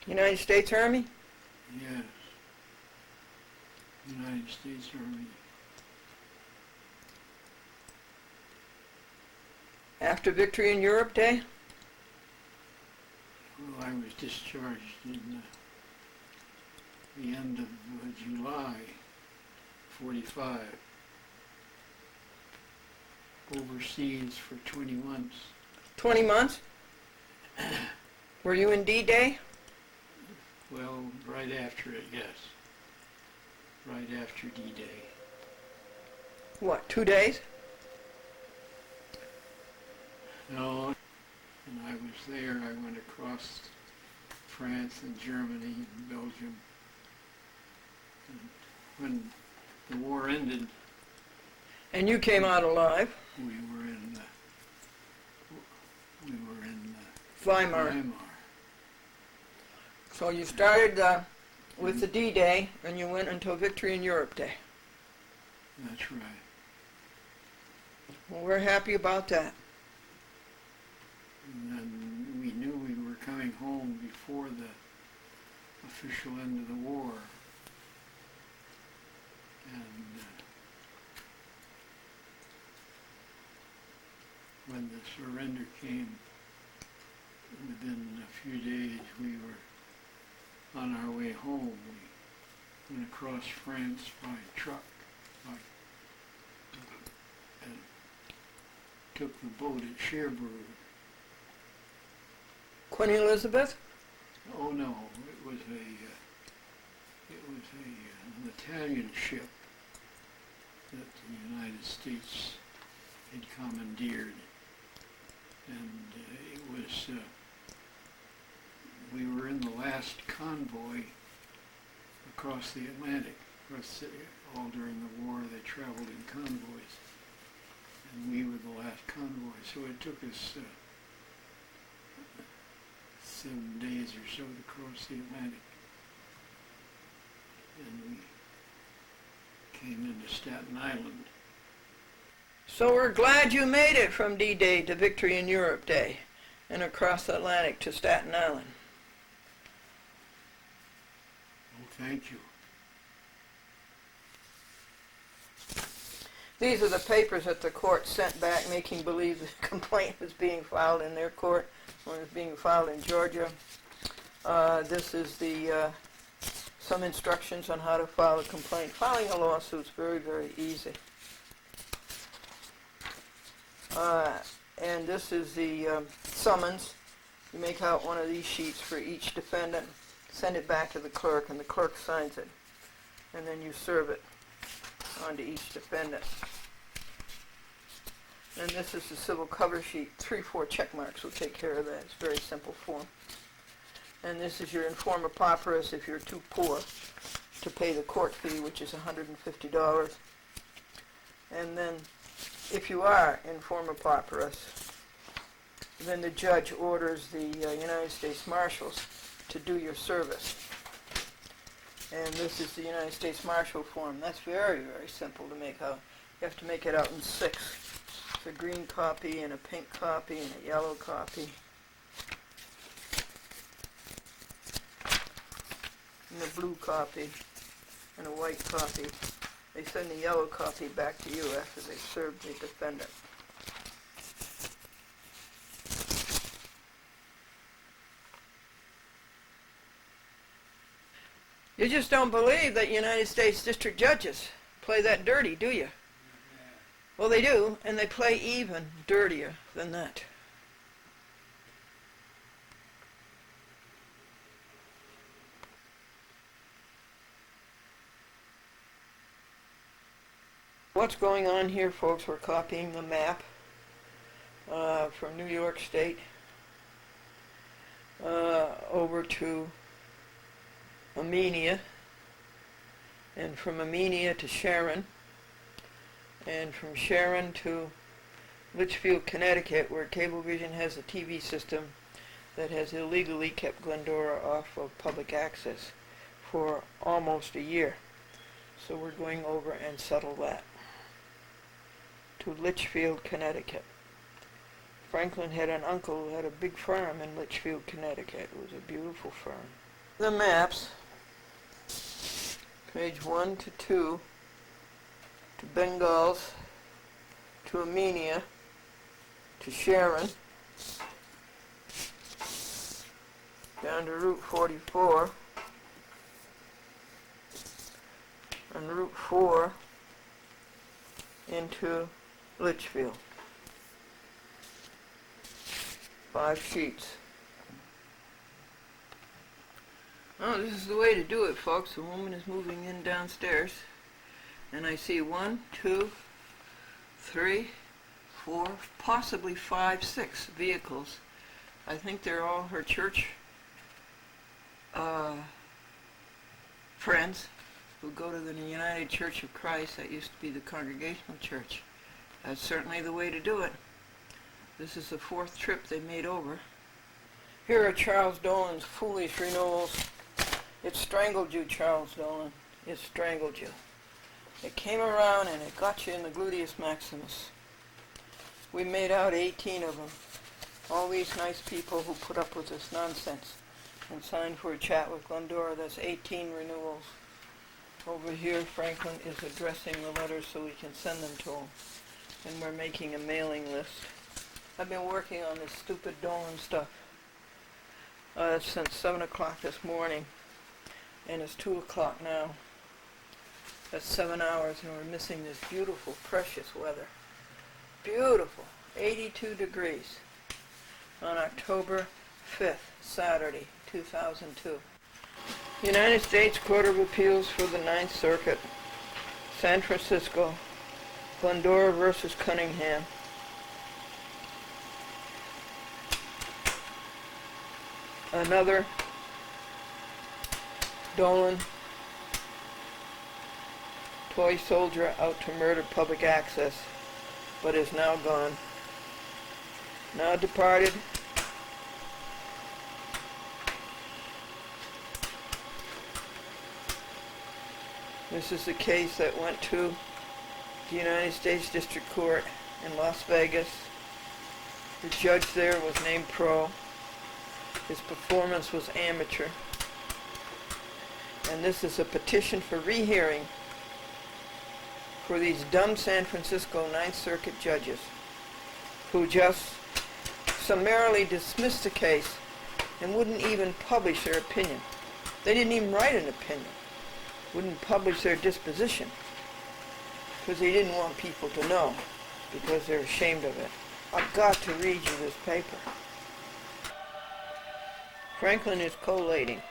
Speaker 1: United States Army?
Speaker 2: yes. United States Army.
Speaker 1: After Victory in Europe Day?
Speaker 2: Well, I was discharged in the end of July 45. Overseas for 20 months.
Speaker 1: 20 months? Were you in D-Day?
Speaker 2: Well, right after it, yes. Right after D-Day.
Speaker 1: What, 2 days?
Speaker 2: No, when I was there, I went across France and Germany and Belgium. And when the war ended,
Speaker 1: And you came out alive?
Speaker 2: we were in
Speaker 1: Weimar.
Speaker 2: Weimar.
Speaker 1: So you started with the D-Day, and you went until Victory in Europe Day.
Speaker 2: That's right.
Speaker 1: Well, we're happy about that.
Speaker 2: And then we knew we were coming home before the official end of the war. And when the surrender came, within a few days we were on our way home. We went across France by truck and took the boat at Cherbourg.
Speaker 1: Queen Elizabeth?
Speaker 2: Oh no, it was an Italian ship that the United States had commandeered, and it was we were in the last convoy across the Atlantic. All during the war, they traveled in convoys, and we were the last convoy. So it took us 7 days or so to cross the Atlantic, and we came into Staten Island.
Speaker 1: So we're glad you made it from D-Day to Victory in Europe Day and across the Atlantic to Staten Island.
Speaker 2: Oh, thank you.
Speaker 1: These are the papers that the court sent back making believe the complaint was being filed in their court when it was being filed in Georgia. This is the some instructions on how to file a complaint. Filing a lawsuit is very, very easy. And this is the summons. You make out one of these sheets for each defendant, send it back to the clerk, and the clerk signs it. And then you serve it onto each defendant. And this is the civil cover sheet. 3-4 check marks will take care of that. It's a very simple form. And this is your informa pauperis if you're too poor to pay the court fee, which is $150. And then if you are informa pauperis, then the judge orders the United States Marshals to do your service. And this is the United States Marshal form. That's very, very simple to make out. You have to make it out in 6. It's a green copy and a pink copy and a yellow copy. And a blue copy and a white copy. They send the yellow copy back to you after they've served the defendant. You just don't believe that United States district judges play that dirty, do you? Well, they do, and they play even dirtier than that. What's going on here, folks? We're copying the map from New York State over to Armenia, and from Armenia to Sharon, and from Sharon to Litchfield, Connecticut, where Cablevision has a TV system that has illegally kept Glendora off of public access for almost a year. So we're going over and settle that. To Litchfield, Connecticut. Franklin had an uncle who had a big farm in Litchfield, Connecticut. It was a beautiful farm. The maps, page 1 to 2, to Bengals, to Armenia, to Sharon, down to Route 44, and Route 4 into Litchfield. 5 sheets. Oh, this is the way to do it, folks. The woman is moving in downstairs, and I see 1, 2, 3, 4, possibly 5, 6 vehicles. I think they're all her church friends who go to the United Church of Christ. That used to be the Congregational Church. That's certainly the way to do it. This is the 4th trip they made over, Here are Charles Dolan's foolish renewals. It strangled you, Charles Dolan. It strangled you. It came around and it got you in the gluteus maximus. We made out 18 of them. All these nice people who put up with this nonsense and signed for a chat with Glendora. That's 18 renewals. Over here, Franklin is addressing the letters so we can send them to him. And we're making a mailing list. I've been working on this stupid Dolan stuff since 7 o'clock this morning. And it's 2 o'clock now. That's 7 hours, and we're missing this beautiful, precious weather. Beautiful. 82 degrees on October 5th, Saturday, 2002. United States Court of Appeals for the Ninth Circuit, San Francisco, Glendora versus Cunningham. Another Dolan toy soldier out to murder public access, but is now gone. Now departed. This is the case that went to the United States District Court in Las Vegas. The judge there was named Pro. His performance was amateur. And this is a petition for rehearing for these dumb San Francisco Ninth Circuit judges who just summarily dismissed the case and wouldn't even publish their opinion. They didn't even write an opinion. Wouldn't publish their disposition because they didn't want people to know, because they're ashamed of it. I've got to read you this paper. Franklin is collating.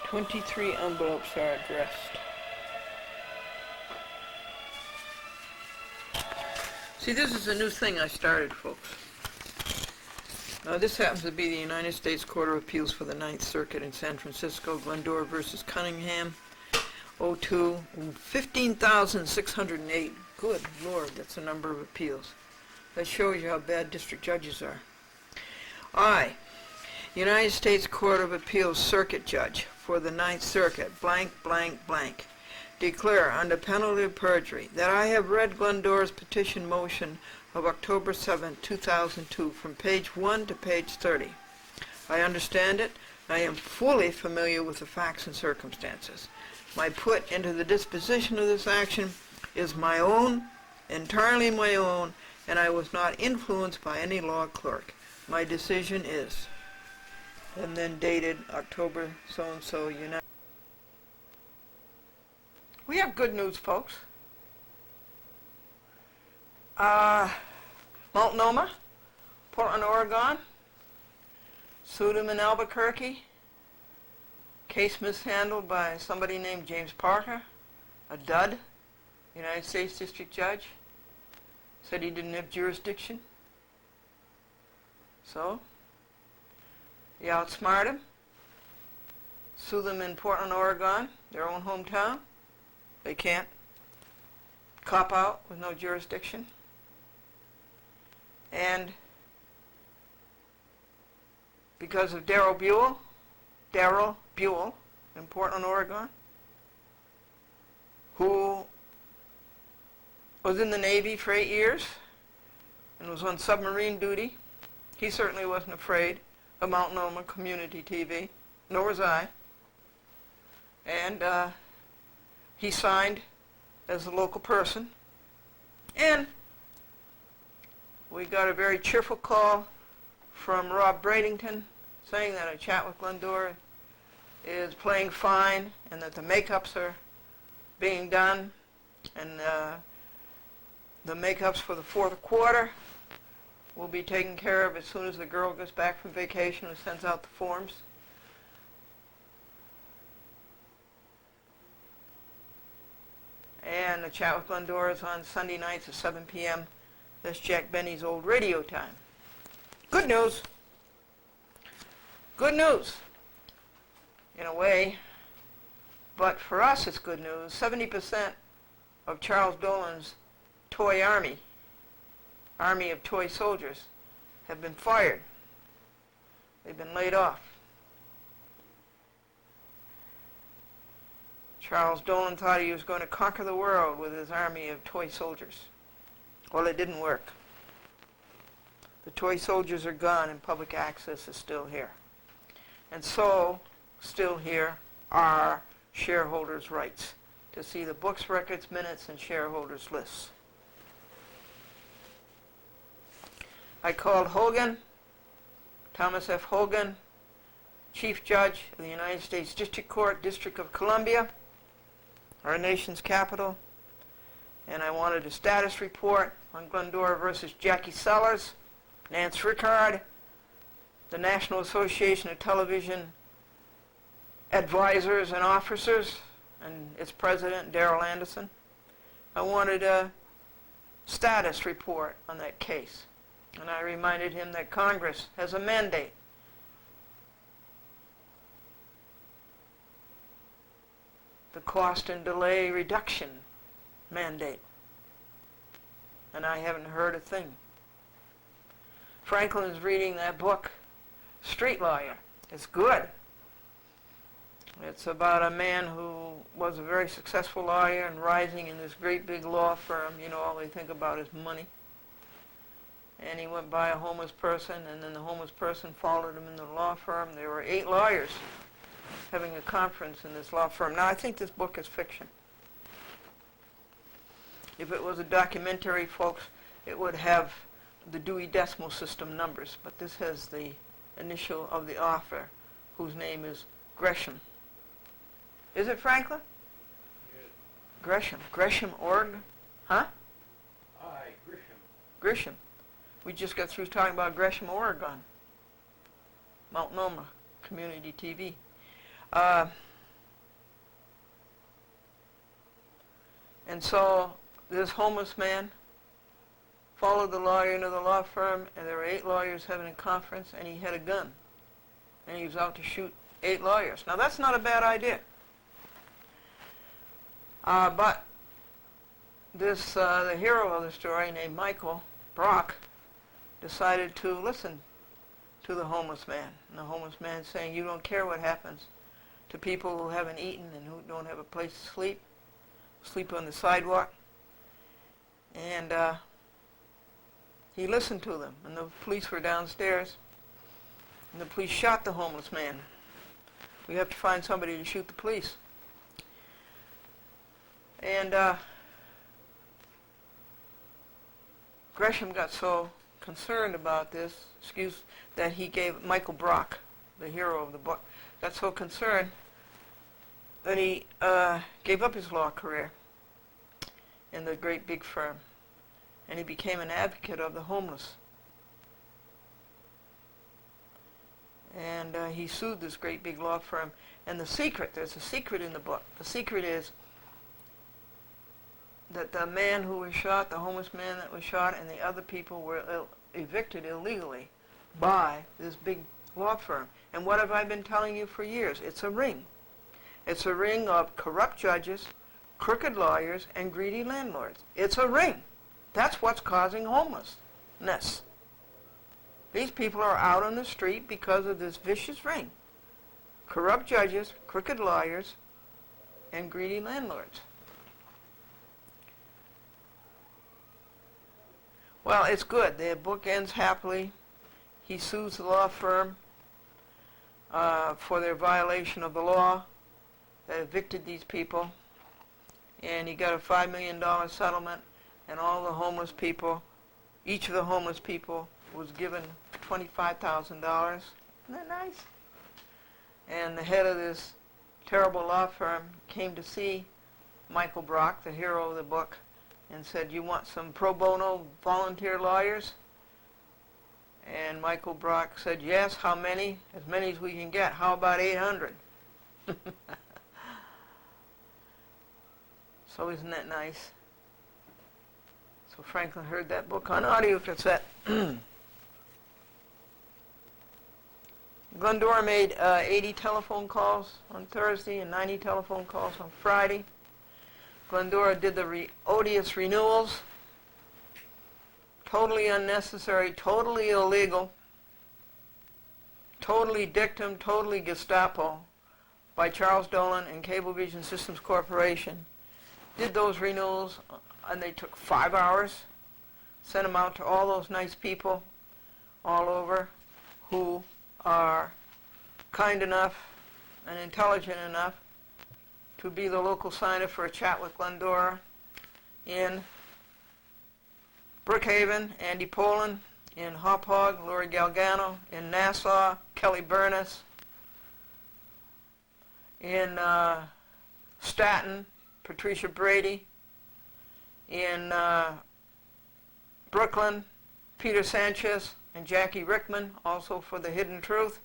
Speaker 1: "23 envelopes are addressed. See, this is a new thing I started, folks. Now, this happens to be the United States Court of Appeals for the Ninth Circuit in San Francisco, Glendora versus Cunningham, 02, 15,608. Good Lord, that's a number of appeals. That shows you how bad district judges are. I, United States Court of Appeals Circuit Judge for the Ninth Circuit, blank, blank, blank, declare under penalty of perjury that I have read Glendora's petition motion of October 7, 2002 from page 1 to page 30. I understand it. I am fully familiar with the facts and circumstances. My put into the disposition of this action is my own, entirely my own, and I was not influenced by any law clerk. My decision is, and then dated October so-and-so, United. We have good news, folks. Multnomah, Portland, Oregon, sued him in Albuquerque. Case mishandled by somebody named James Parker, a dud, United States District Judge. Said he didn't have jurisdiction. So, you outsmart him. Sue them in Portland, Oregon, their own hometown. They can't cop out with no jurisdiction. And because of Darrell Buell in Portland, Oregon, who was in the Navy for 8 years and was on submarine duty, he certainly wasn't afraid of Multnomah Community TV, nor was I. And he signed as a local person. And we got a very cheerful call from Rob Bradington saying that a chat with Glendora is playing fine and that the makeups are being done, and the makeups for the fourth quarter will be taken care of as soon as the girl gets back from vacation and sends out the forms. And the chat with Glendora is on Sunday nights at 7 p.m. That's Jack Benny's old radio time. Good news. Good news, in a way. But for us, it's good news. 70% of Charles Dolan's toy army of toy soldiers, have been fired. They've been laid off. Charles Dolan thought he was going to conquer the world with his army of toy soldiers. Well, it didn't work. The toy soldiers are gone and public access is still here. And so, still here are shareholders' rights to see the books, records, minutes, and shareholders' lists. I called Hogan, Thomas F. Hogan, Chief Judge of the United States District Court, District of Columbia, our nation's capital, and I wanted a status report on Glendora versus Jackie Sellers, Nance Rickard, the National Association of Television Advisors and Officers, and its president, Darrell Anderson. I wanted a status report on that case, and I reminded him that Congress has a mandate the cost and delay reduction mandate. And I haven't heard a thing. Franklin is reading that book, Street Lawyer. It's good. It's about a man who was a very successful lawyer and rising in this great big law firm. You know, all they think about is money. And he went by a homeless person, and then the homeless person followed him in the law firm. There were 8 lawyers having a conference in this law firm. Now, I think this book is fiction. If it was a documentary, folks, it would have the Dewey Decimal System numbers, but this has the initial of the author, whose name is Gresham. Is it Franklin?
Speaker 2: Yes.
Speaker 1: Gresham. Gresham, Org? Huh?
Speaker 2: Aye, Grisham.
Speaker 1: Gresham. We just got through talking about Gresham, Oregon. Mount Noma Community TV. And so this homeless man followed the lawyer into the law firm, and there were 8 lawyers having a conference, and he had a gun. And he was out to shoot 8 lawyers. Now, that's not a bad idea. But this, the hero of the story, named Michael Brock, decided to listen to the homeless man. And the homeless man saying, you don't care what happens to people who haven't eaten and who don't have a place to sleep on the sidewalk. And he listened to them, and the police were downstairs, and the police shot the homeless man. We have to find somebody to shoot the police. And Gresham got so concerned about this, that he gave Michael Brock, the hero of the book, got so concerned that he gave up his law career in the great big firm, and he became an advocate of the homeless. And he sued this great big law firm. And the secret, there's a secret in the book. The secret is that the man who was shot, the homeless man that was shot, and the other people were evicted illegally by this big law firm. And what have I been telling you for years? It's a ring. It's a ring of corrupt judges, crooked lawyers, and greedy landlords. It's a ring. That's what's causing homelessness. These people are out on the street because of this vicious ring. Corrupt judges, crooked lawyers, and greedy landlords. Well, it's good. The book ends happily. He sues the law firm for their violation of the law that evicted these people. And he got a $5 million settlement, and all the homeless people, each of the homeless people was given $25,000. Isn't that nice? And the head of this terrible law firm came to see Michael Brock, the hero of the book, and said, you want some pro bono volunteer lawyers? And Michael Brock said, yes, how many? As many as we can get. How about 800? So isn't that nice? So Franklin heard that book on audio cassette. Glendora made 80 telephone calls on Thursday and 90 telephone calls on Friday. Glendora did the odious renewals. Totally unnecessary, totally illegal, totally dictum, totally Gestapo by Charles Dolan and Cablevision Systems Corporation. Did those renewals, and they took 5 hours. Sent them out to all those nice people all over who are kind enough and intelligent enough to be the local signer for a chat with Glendora in Brookhaven, Andy Poland, in Hauppauge, Lori Galgano, in Nassau, Kelly Burness, in Staten, Patricia Brady, in Brooklyn, Peter Sanchez and Jackie Rickman, also for The Hidden Truth,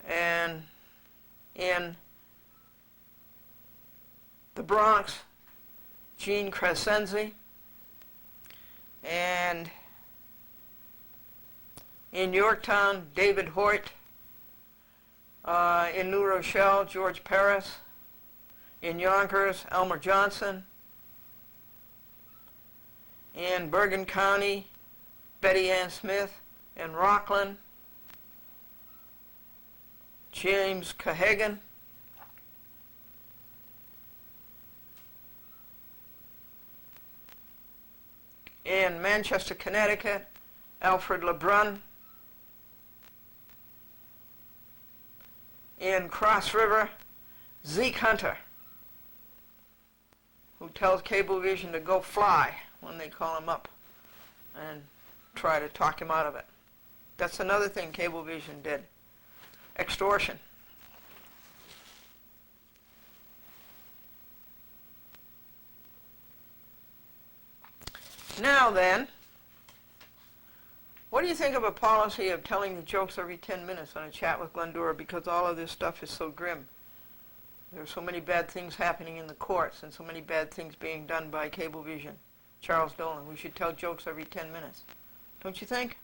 Speaker 1: and in the Bronx, Gene Crescenzi, and in Yorktown, David Hoyt, in New Rochelle, George Paris, in Yonkers, Elmer Johnson, in Bergen County, Betty Ann Smith, in Rockland, James Cahagan, in Manchester, Connecticut, Alfred LeBrun, in Cross River, Zeke Hunter, who tells Cablevision to go fly when they call him up and try to talk him out of it. That's another thing Cablevision did. Extortion. Now then, what do you think of a policy of telling the jokes every 10 minutes on a chat with Glendora, because all of this stuff is so grim? There are so many bad things happening in the courts and so many bad things being done by Cablevision. Charles Dolan, we should tell jokes every 10 minutes. Don't you think?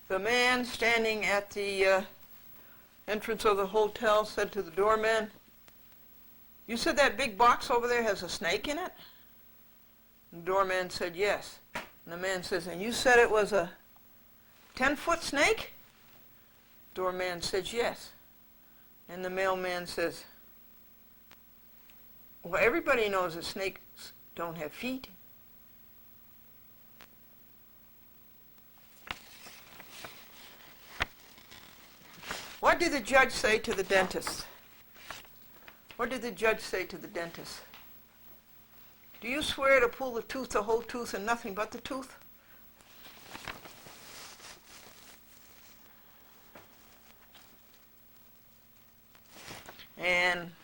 Speaker 1: The man standing at the entrance of the hotel said to the doorman, "You said that big box over there has a snake in it?" The doorman said, "Yes." And the man says, "And you said it was a 10-foot snake?" Doorman says, "Yes." And the mailman says, "Well, everybody knows that snakes don't have feet." What did the judge say to the dentist? What did the judge say to the dentist? "Do you swear to pull the tooth, the whole tooth, and nothing but the tooth?" And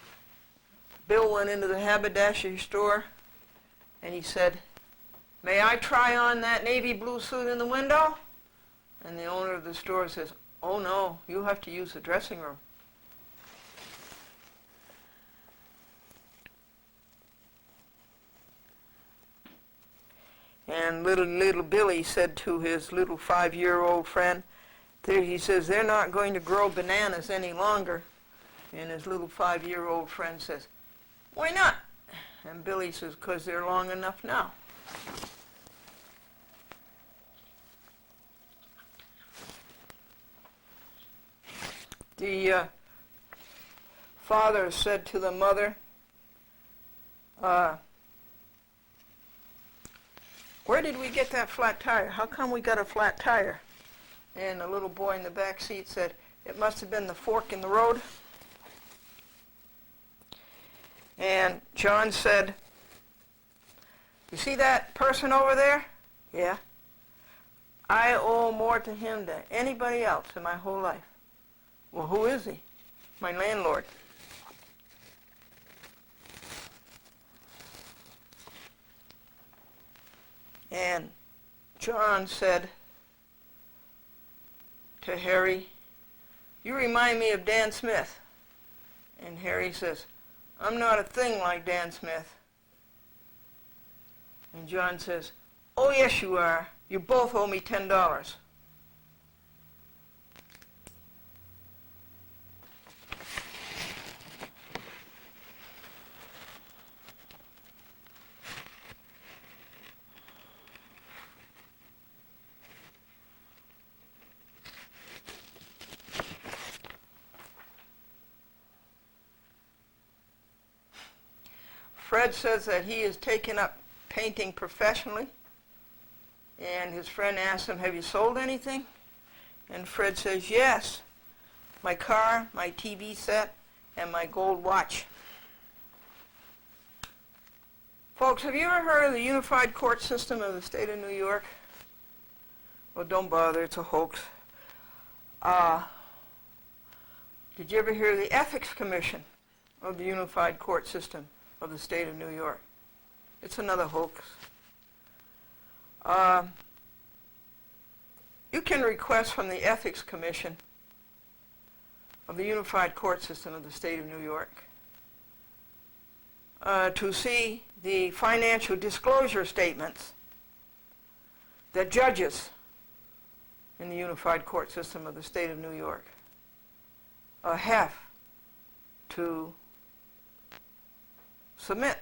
Speaker 1: Bill went into the haberdashery store and he said, "May I try on that navy blue suit in the window?" And the owner of the store says, "Oh no, you have to use the dressing room." And little Billy said to his little 5-year-old friend, he says, "They're not going to grow bananas any longer." And his little 5-year-old friend says, "Why not?" And Billy says, "'Cause they're long enough now." The father said to the mother, "Where did we get that flat tire? How come we got a flat tire?" And the little boy in the back seat said, "It must have been the fork in the road." And John said, "You see that person over there?" "Yeah." "I owe more to him than anybody else in my whole life." "Well, who is he?" "My landlord." And John said to Harry, "You remind me of Dan Smith." And Harry says, "I'm not a thing like Dan Smith." And John says, "Oh yes you are. You both owe me $10. Fred says that he has taken up painting professionally, and his friend asks him, have you sold anything? And Fred says, yes, my car, my TV set, and my gold watch. Folks, have you ever heard of the unified court system of the state of New York? Well, don't bother, it's a hoax. Did you ever hear of the Ethics Commission of the unified court system of the state of New York? It's another hoax. You can request from the Ethics Commission of the unified court system of the state of New York to see the financial disclosure statements that judges in the unified court system of the state of New York have to submit.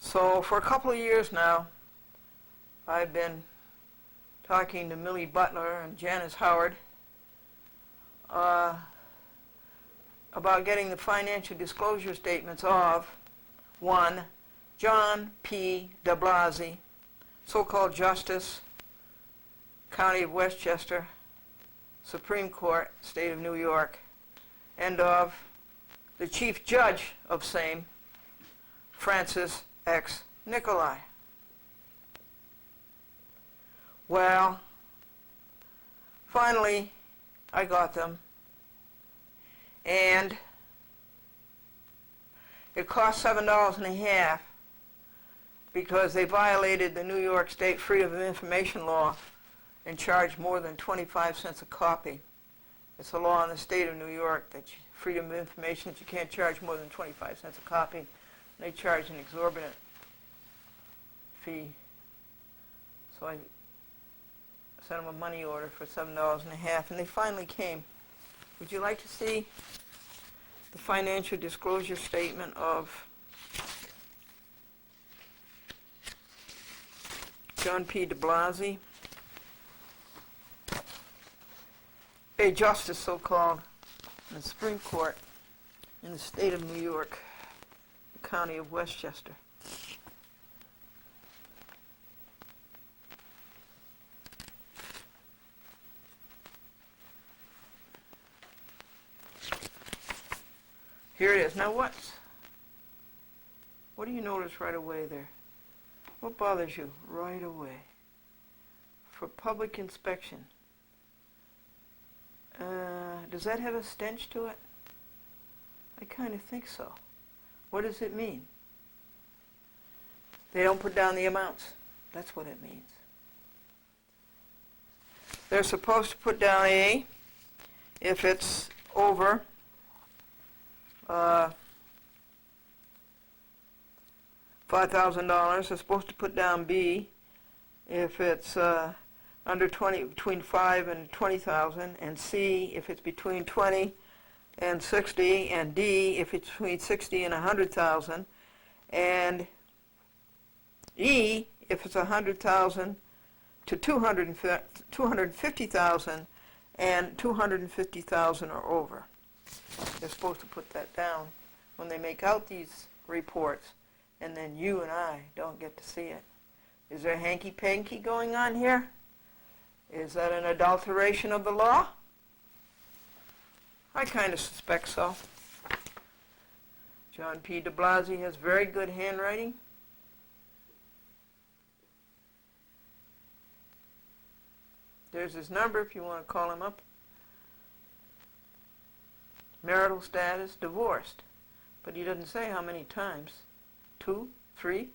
Speaker 1: So for a couple of years now, I've been talking to Millie Butler and Janice Howard about getting the financial disclosure statements of, one, John P. de Blasi, so-called Justice, County of Westchester, Supreme Court, State of New York, and of the Chief Judge of same, Francis X. Nicolai. Well, finally, I got them, and it cost $7.50 because they violated the New York State Freedom of Information law and charged more than 25 cents a copy. It's a law in the state of New York that freedom of information, that you can't charge more than 25 cents a copy. And they charge an exorbitant fee. So I sent them a money order for $7.50, and they finally came. Would you like to see the financial disclosure statement of John P. de Blasi, a justice so-called in the Supreme Court in the state of New York, the County of Westchester? Here it is. Now what do you notice right away there? What bothers you right away? For public inspection. Does that have a stench to it? I kind of think so. What does it mean? They don't put down the amounts. That's what it means. They're supposed to put down A if it's over $5,000. They're supposed to put down B if it's under 20, between 5 and 20,000, and C if it's between 20 and 60, and D if it's between 60 and 100,000, and E if it's 100,000 to 250,000 and 250,000 or over. They're supposed to put that down when they make out these reports, and then you and I don't get to see it. Is there hanky-panky going on here? Is that an adulteration of the law? I kind of suspect so. John P. de Blasi has very good handwriting. There's his number if you want to call him up. Marital status, divorced. But he doesn't say how many times. 2, 3.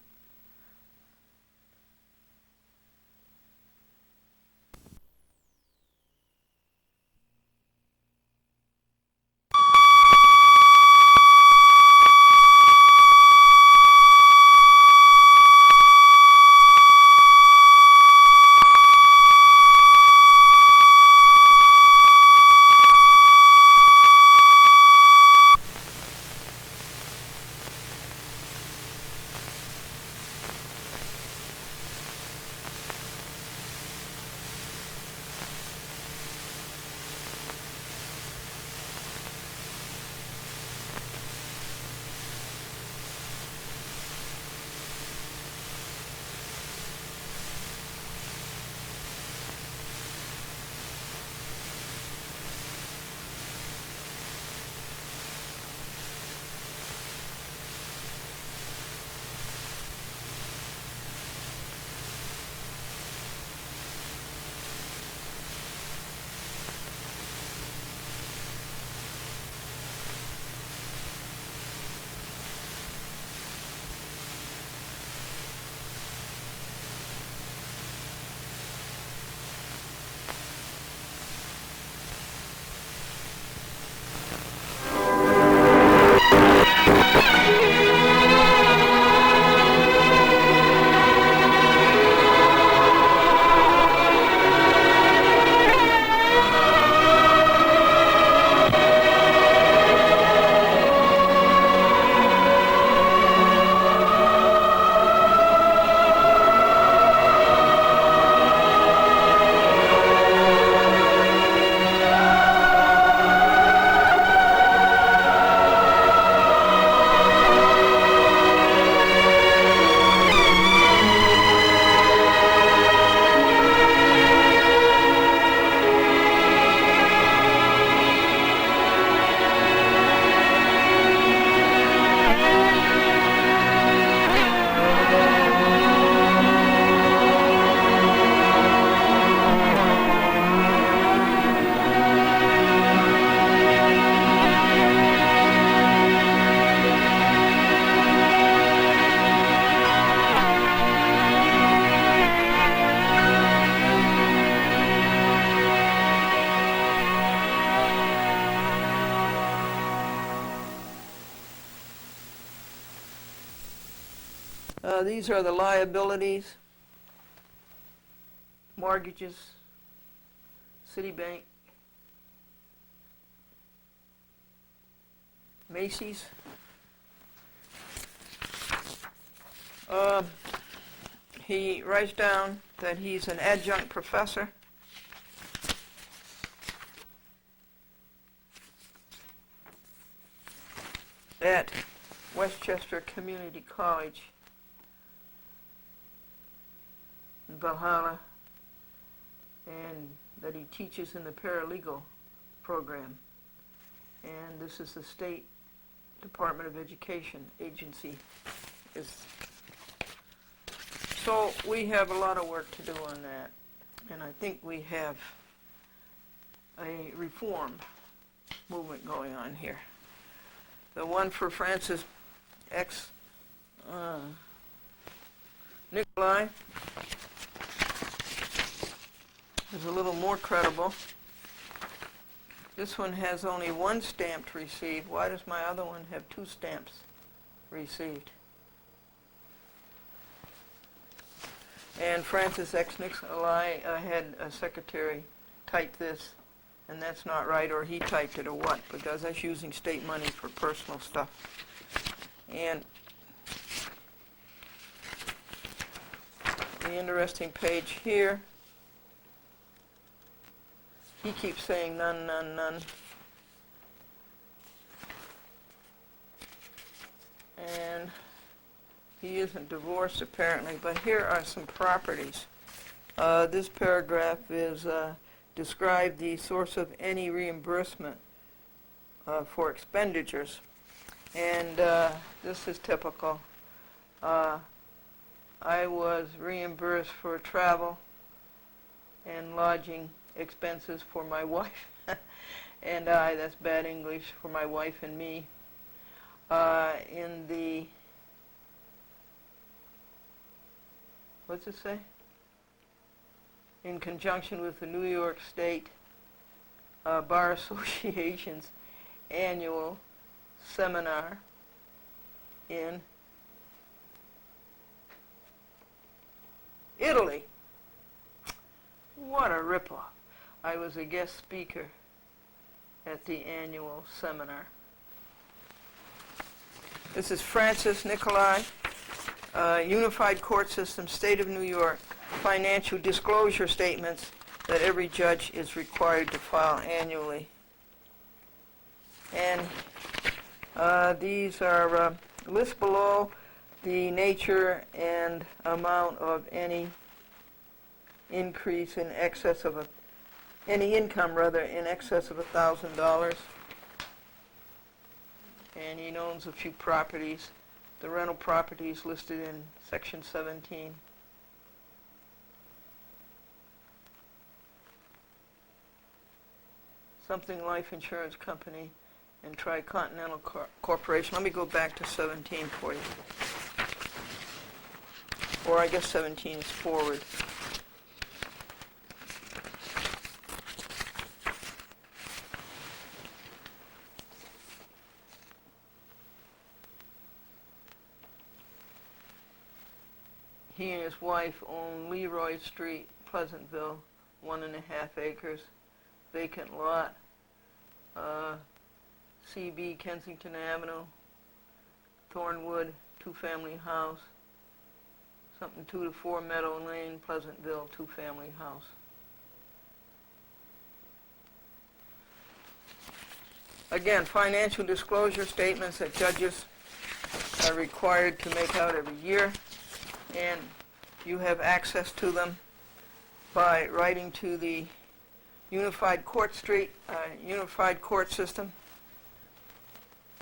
Speaker 1: These are the liabilities, mortgages, Citibank, Macy's. He writes down that he's an adjunct professor at Westchester Community College in Valhalla, and that he teaches in the paralegal program. And this is the State Department of Education agency. So we have a lot of work to do on that, and I think we have a reform movement going on here. The one for Francis X. Nikolai is a little more credible. This one has only one stamped received. Why does my other one have two stamps received? And Francis X. Nikolai had a secretary type this, and that's not right, or he typed it, or what, because that's using state money for personal stuff. And the interesting page here, he keeps saying none, none, none. And he isn't divorced apparently, but here are some properties. This paragraph is describe the source of any reimbursement for expenditures. And this is typical. I was reimbursed for travel and lodging expenses for my wife and that's bad English, for my wife and me. In the, what's it say? In conjunction with the New York State Bar Association's annual seminar in Italy. What a ripoff. I was a guest speaker at the annual seminar. This is Francis Nikolai, Unified Court System, State of New York, financial disclosure statements that every judge is required to file annually. And these are lists below the nature and amount of any increase in excess of any income rather in excess of $1,000. And he owns a few properties. The rental properties listed in section 17. Something Life Insurance Company and Tricontinental Corporation. Let me go back to 17 for you. Or I guess 17 is forward. He and his wife own Leroy Street, Pleasantville, 1.5 acres, vacant lot. CB, Kensington Avenue, Thornwood, 2-family house. Something 2 to 4 Meadow Lane, Pleasantville, 2-family house. Again, financial disclosure statements that judges are required to make out every year, and you have access to them by writing to the Unified Court System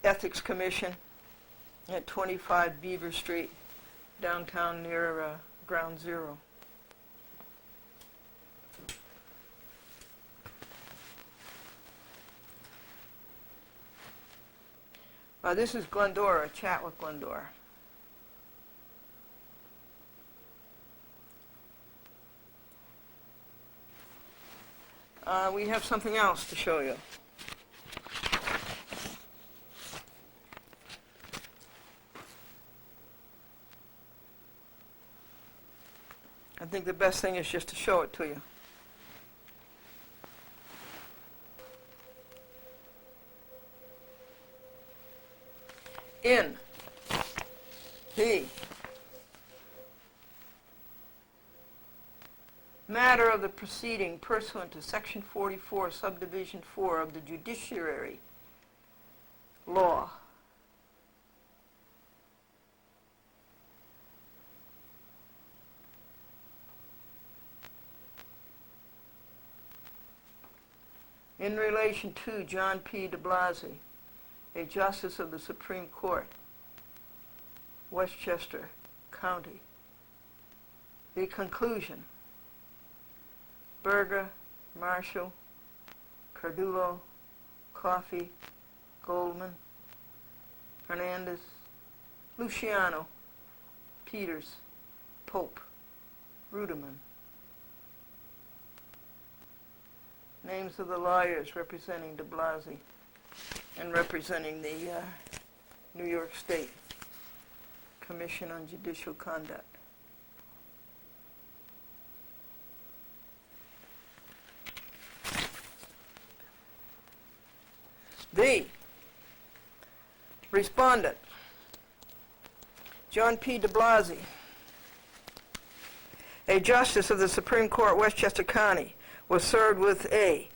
Speaker 1: Ethics Commission at 25 Beaver Street, downtown near Ground Zero. This is Glendora, a chat with Glendora. We have something else to show you. I think the best thing is just to show it to you. In the matter of the proceeding pursuant to Section 44, Subdivision 4 of the Judiciary Law, in relation to John P. de Blasi, a Justice of the Supreme Court, Westchester County. The conclusion: Berger, Marshall, Cardulo, Coffey, Goldman, Hernandez, Luciano, Peters, Pope, Ruderman. Names of the lawyers representing de Blasi and representing the New York State Commission on Judicial Conduct. The respondent, John P. de Blasi, a Justice of the Supreme Court, Westchester County, was served with a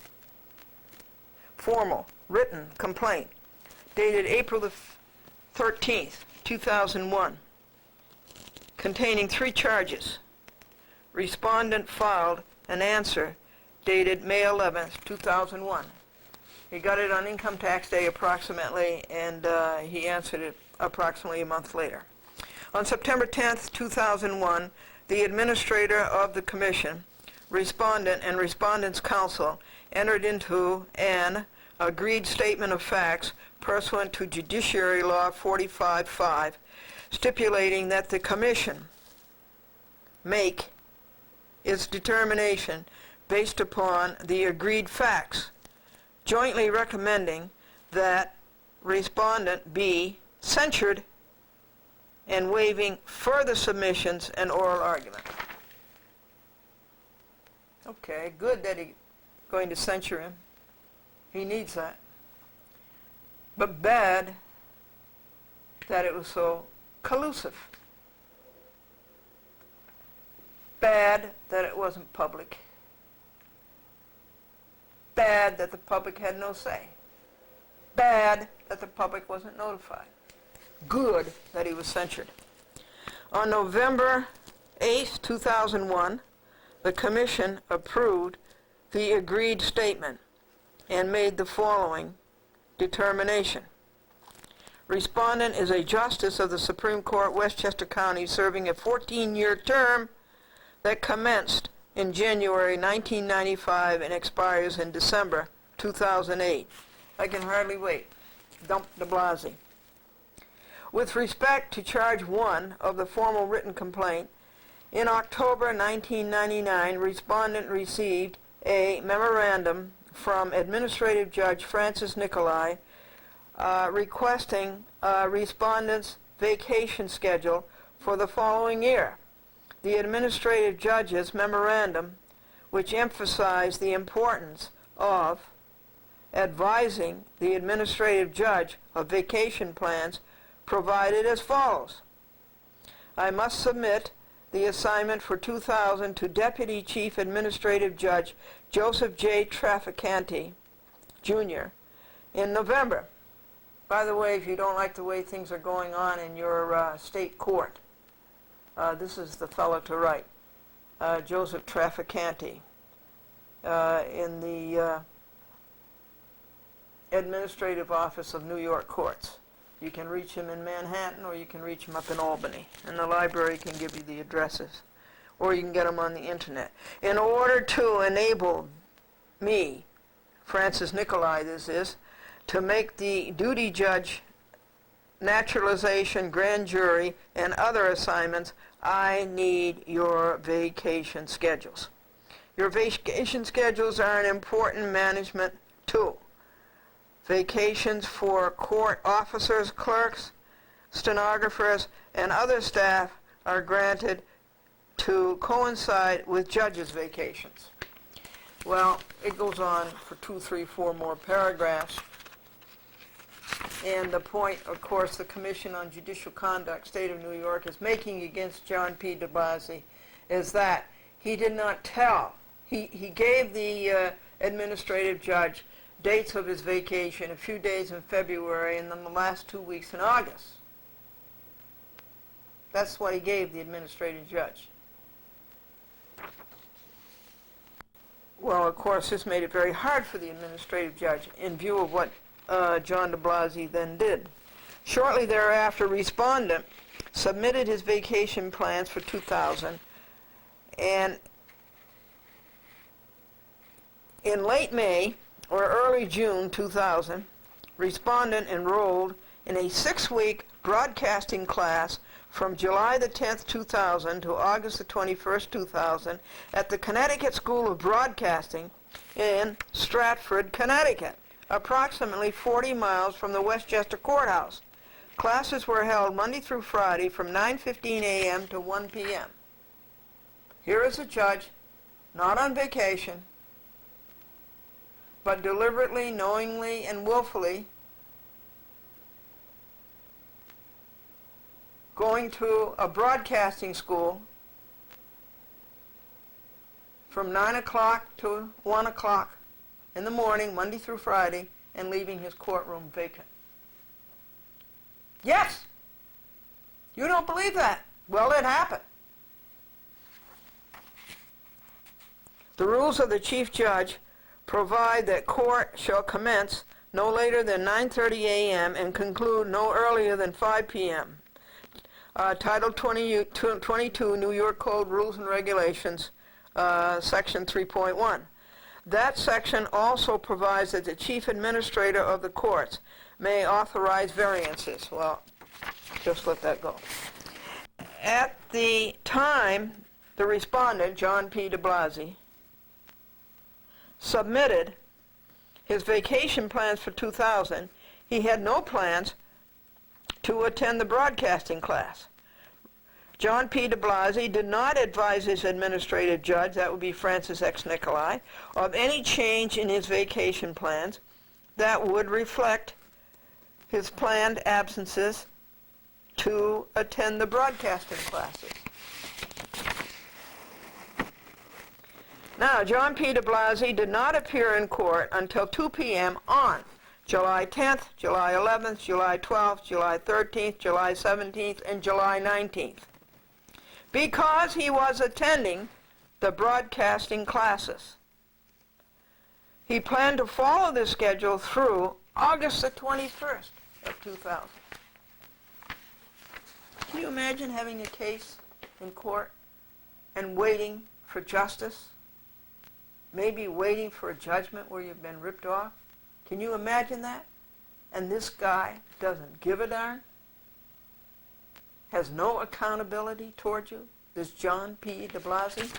Speaker 1: formal written complaint dated April the 13th, 2001, containing 3 charges. Respondent filed an answer dated May 11th, 2001. He got it on income tax day approximately, and he answered it approximately a month later. On September 10th, 2001, the administrator of the commission, respondent, and respondent's counsel entered into an agreed statement of facts pursuant to Judiciary Law 45-5, stipulating that the commission make its determination based upon the agreed facts, jointly recommending that respondent be censured and waiving further submissions and oral argument. Okay, good that he's going to censure him. He needs that. But bad that it was so collusive. Bad that it wasn't public. Bad that the public had no say. Bad that the public wasn't notified. Good that he was censured. On November 8th, 2001, the Commission approved the agreed statement and made the following determination. Respondent is a Justice of the Supreme Court, Westchester County, serving a 14-year term that commenced in January 1995 and expires in December 2008. I can hardly wait. Dump de Blasi. With respect to Charge 1 of the formal written complaint, in October 1999, respondent received a memorandum from Administrative Judge Francis Nicolai requesting respondent's vacation schedule for the following year. The administrative judge's memorandum, which emphasized the importance of advising the administrative judge of vacation plans, provided as follows. I must submit the assignment for 2000 to Deputy Chief Administrative Judge Joseph J. Trafficante, Jr. in November. By the way, if you don't like the way things are going on in your state court, this is the fellow to write, Joseph Trafficante, in the Administrative Office of New York Courts. You can reach him in Manhattan, or you can reach him up in Albany, and the library can give you the addresses, or you can get them on the internet. In order to enable me, Francis Nicolai this is, to make the duty judge, naturalization, grand jury, and other assignments, I need your vacation schedules. Your vacation schedules are an important management tool. Vacations for court officers, clerks, stenographers, and other staff are granted to coincide with judges' vacations. Well, it goes on for 2, 3, 4 more paragraphs. And the point, of course, the Commission on Judicial Conduct, State of New York, is making against John P. de Blasi is that he did not tell. He gave the administrative judge dates of his vacation, a few days in February, and then the last 2 weeks in August. That's what he gave the administrative judge. Well, of course, this made it very hard for the administrative judge in view of what John de Blasi then did. Shortly thereafter, respondent submitted his vacation plans for 2000, and in late May or early June 2000, respondent enrolled in a 6-week broadcasting class from July the 10th, 2000 to August the 21st, 2000 at the Connecticut School of Broadcasting in Stratford, Connecticut, approximately 40 miles from the Westchester Courthouse. Classes were held Monday through Friday from 9:15 a.m. to 1 p.m. Here is a judge, not on vacation, but deliberately, knowingly, and willfully going to a broadcasting school from 9 o'clock to 1 o'clock in the morning, Monday through Friday, and leaving his courtroom vacant. Yes! You don't believe that? Well, it happened. The rules of the chief judge provide that court shall commence no later than 9:30 a.m. and conclude no earlier than 5 p.m. Title 22, New York Code Rules and Regulations, Section 3.1. That section also provides that the chief administrator of the courts may authorize variances. Well, just let that go. At the time, the respondent, John P. de Blasi, submitted his vacation plans for 2000. He had no plans to attend the broadcasting class. John P. de Blasi did not advise his administrative judge, that would be Francis X. Nicolai, of any change in his vacation plans that would reflect his planned absences to attend the broadcasting classes. Now, John P. de Blasi did not appear in court until 2 p.m. on July 10th, July 11th, July 12th, July 13th, July 17th, and July 19th, because he was attending the broadcasting classes. He planned to follow this schedule through August the 21st of 2000. Can you imagine having a case in court and waiting for justice? Maybe waiting for a judgment where you've been ripped off? Can you imagine that? And this guy doesn't give a darn? Has no accountability toward you? This John P. de Blasi?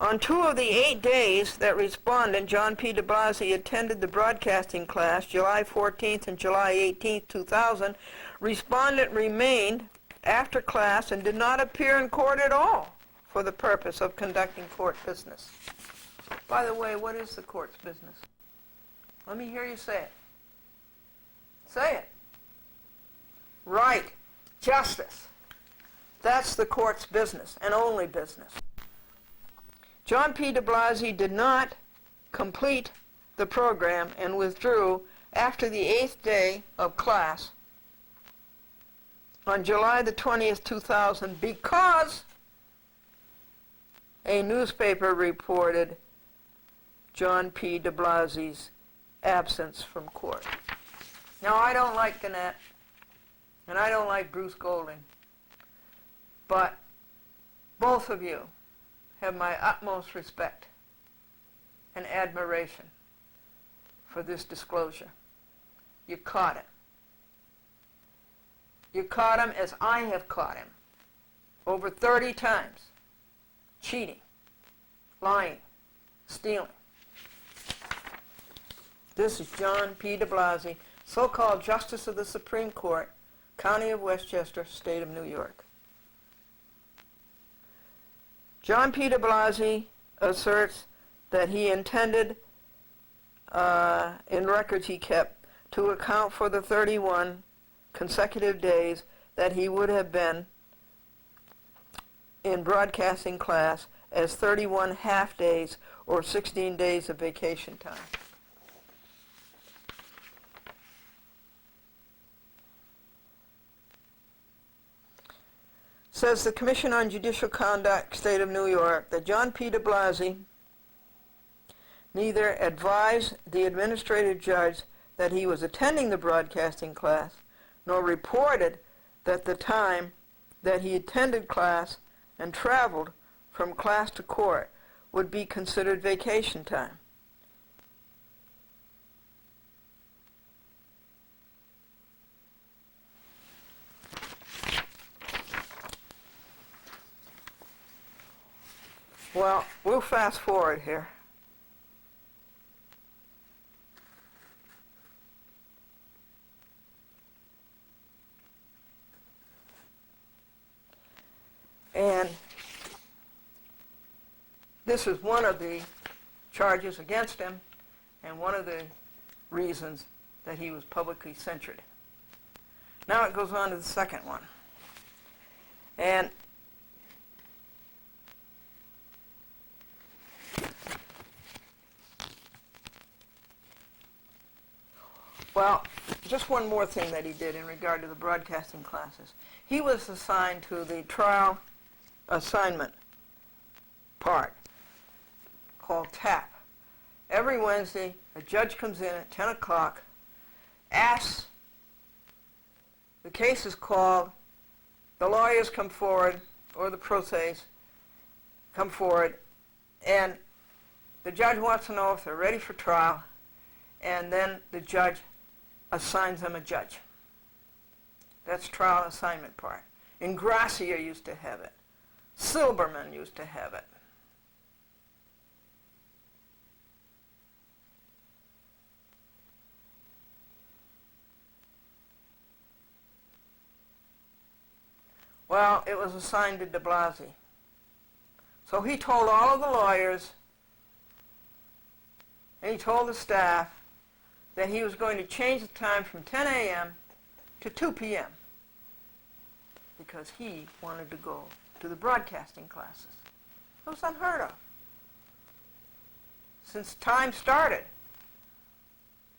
Speaker 1: On 2 of the 8 days that respondent John P. de Blasi attended the broadcasting class, July 14th and July 18th, 2000, respondent remained after class and did not appear in court at all for the purpose of conducting court business. By the way, what is the court's business? Let me hear you say it. Say it. Right. Justice. That's the court's business, and only business. John P. de Blasi did not complete the program and withdrew after the 8th day of class on July the 20th, 2000, because a newspaper reported John P. de Blasi's absence from court. Now, I don't like Gannett, and I don't like Bruce Golding, but both of you have my utmost respect and admiration for this disclosure. You caught him. You caught him as I have caught him over 30 times. Cheating, lying, stealing. This is John P. de Blasi, so-called Justice of the Supreme Court, County of Westchester, State of New York. John P. de Blasi asserts that he intended, in records he kept, to account for the 31 consecutive days that he would have been in broadcasting class as 31 half days or 16 days of vacation time. Says the Commission on Judicial Conduct, State of New York, that John P. de Blasi neither advised the administrative judge that he was attending the broadcasting class, nor reported that the time that he attended class and traveled from class to court would be considered vacation time. Well, we'll fast forward here. And this is one of the charges against him and one of the reasons that he was publicly censured. Now it goes on to the second one. And well, just one more thing that he did in regard to the broadcasting classes. He was assigned to the trial assignment part called TAP. Every Wednesday, a judge comes in at 10 o'clock, asks, the case is called, the lawyers come forward, or the pro ses come forward, and the judge wants to know if they're ready for trial, and then the judge assigns them a judge. That's trial assignment part. Ingracia used to have it. Silberman used to have it. Well, it was assigned to de Blasi. So he told all of the lawyers, and he told the staff, that he was going to change the time from 10 a.m. to 2 p.m. because he wanted to go to the broadcasting classes. It was unheard of. Since time started,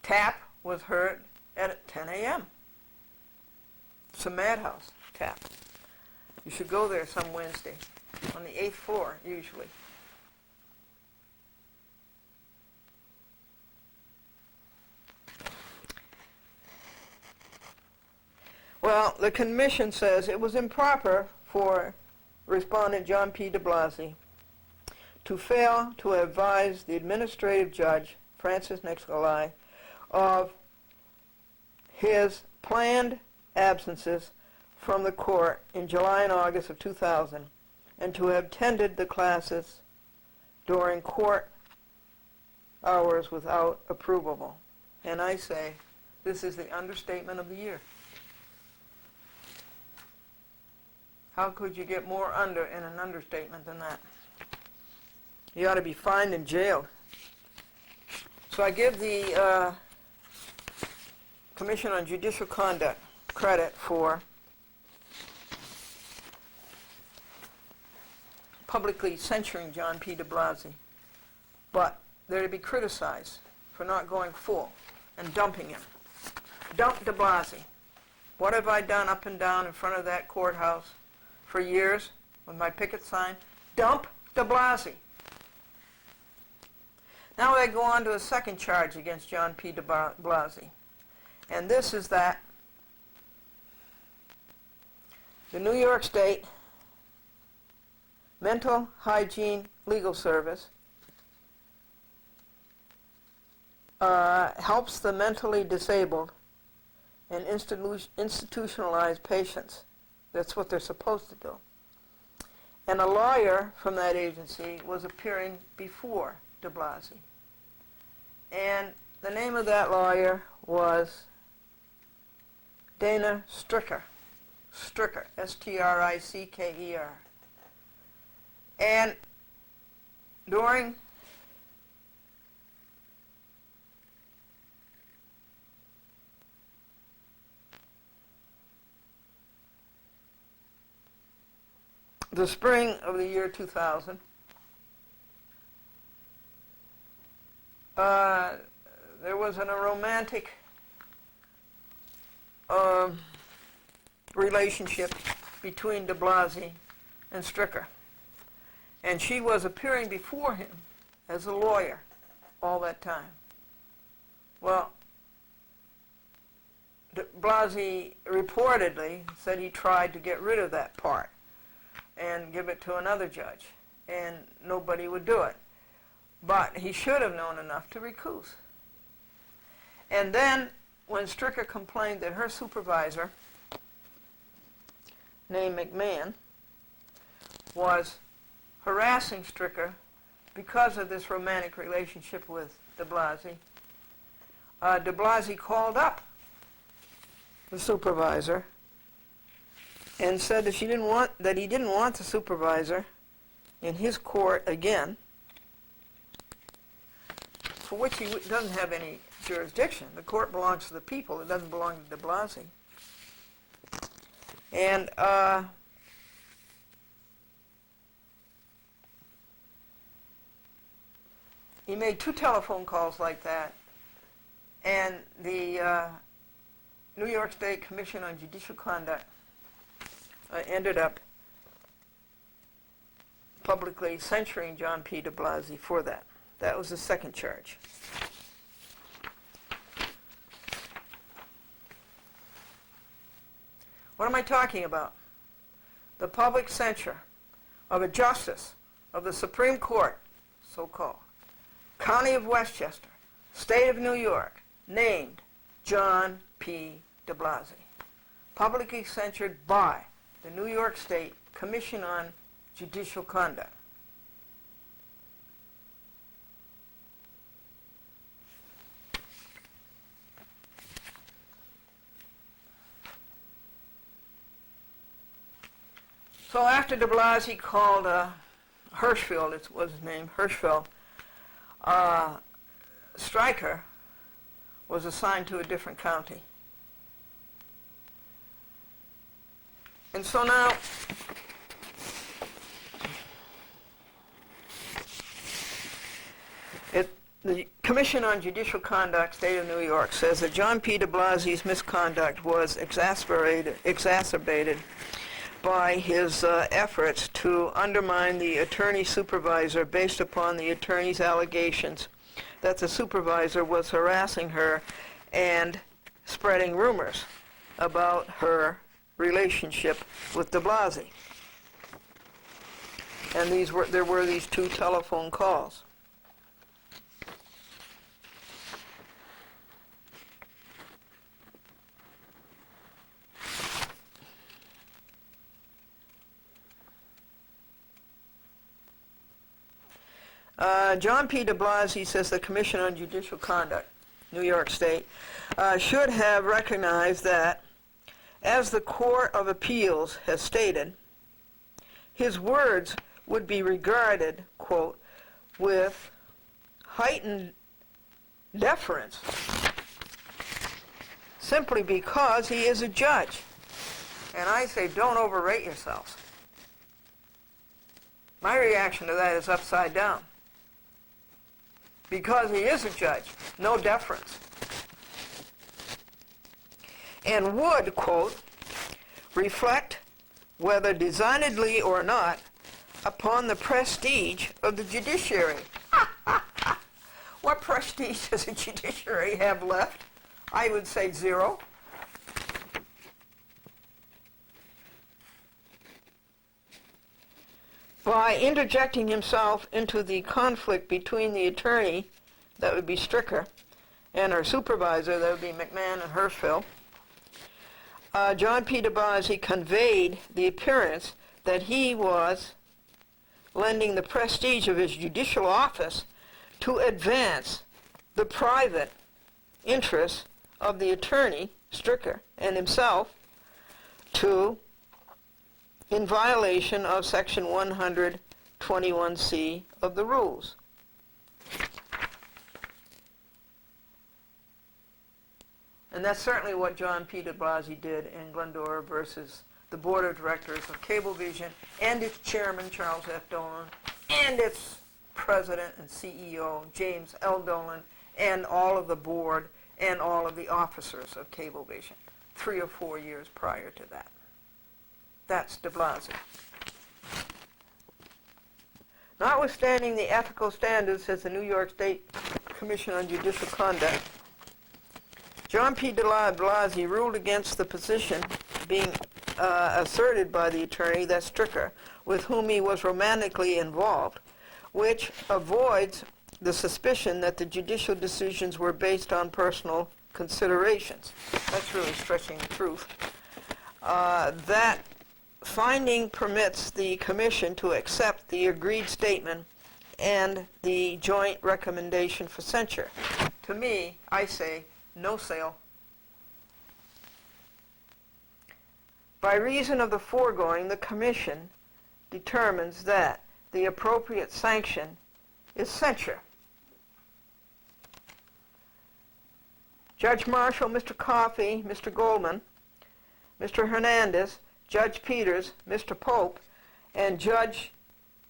Speaker 1: TAP was heard at 10 a.m. It's a madhouse, TAP. You should go there some Wednesday, on the 8th floor, usually. Well, the commission says it was improper for respondent John P. de Blasi to fail to advise the administrative judge, Francis Nicolai, of his planned absences from the court in July and August of 2000 and to have attended the classes during court hours without approval. And I say, this is the understatement of the year. How could you get more under in an understatement than that? You ought to be fined and jailed. So I give the Commission on Judicial Conduct credit for publicly censuring John P. de Blasi, but they're to be criticized for not going full and dumping him. Dump de Blasi. What have I done up and down in front of that courthouse for years with my picket sign? Dump de Blasi. Now they go on to a second charge against John P. de Blasi. And this is that the New York State Mental Hygiene Legal Service helps the mentally disabled and institutionalized patients. That's what they're supposed to do. And a lawyer from that agency was appearing before de Blasi. And the name of that lawyer was Dana Stricker. Stricker, S-T-R-I-C-K-E-R. And during the spring of the year 2000, there was a romantic relationship between de Blasio and Stricker. And she was appearing before him as a lawyer all that time. Well, de Blasio reportedly said he tried to get rid of that part and give it to another judge, and nobody would do it. But he should have known enough to recuse. And then, when Stricker complained that her supervisor, named McMahon, was harassing Stricker because of this romantic relationship with de Blasio called up the supervisor and said that he didn't want the supervisor in his court again, for which he doesn't have any jurisdiction. The court belongs to the people. It doesn't belong to de Blasio. And he made 2 telephone calls like that, and the New York State Commission on Judicial Conduct ended up publicly censuring John P. de Blasio for that. That was the second charge. What am I talking about? The public censure of a justice of the Supreme Court, so-called, County of Westchester, State of New York, named John P. de Blasio. Publicly censured by the New York State Commission on Judicial Conduct. So after de Blasio called Hirschfeld, it was his name, Hirschfeld, Stryker was assigned to a different county. And so now, the Commission on Judicial Conduct, State of New York, says that John P. de Blasio's misconduct was exacerbated by his efforts to undermine the attorney supervisor based upon the attorney's allegations that the supervisor was harassing her and spreading rumors about her relationship with de Blasio. And there were these 2 telephone calls. John P. de Blasio says the Commission on Judicial Conduct, New York State, should have recognized that, as the Court of Appeals has stated, his words would be regarded, quote, with heightened deference simply because he is a judge. And I say, don't overrate yourselves. My reaction to that is upside down. Because he is a judge, no deference. And would, quote, reflect, whether designedly or not, upon the prestige of the judiciary. What prestige does the judiciary have left? I would say 0. By interjecting himself into the conflict between the attorney, that would be Stricker, and her supervisor, that would be McMahon and Hirschfeld, John P. de Blasio conveyed the appearance that he was lending the prestige of his judicial office to advance the private interests of the attorney, Stricker, and himself, in violation of Section 100 21C of the rules. And that's certainly what John P. de Blasi did in Glendora versus the Board of Directors of Cablevision and its chairman, Charles F. Dolan, and its president and CEO, James L. Dolan, and all of the board and all of the officers of Cablevision 3 or 4 years prior to that. That's de Blasi. Notwithstanding the ethical standards, says the New York State Commission on Judicial Conduct, John P. de Blasi ruled against the position being asserted by the attorney that Stricker, with whom he was romantically involved, which avoids the suspicion that the judicial decisions were based on personal considerations. That's really stretching the truth. That finding permits the commission to accept the agreed statement and the joint recommendation for censure. To me, I say, no sale. By reason of the foregoing, the commission determines that the appropriate sanction is censure. Judge Marshall, Mr. Coffey, Mr. Goldman, Mr. Hernandez, Judge Peters, Mr. Pope, and Judge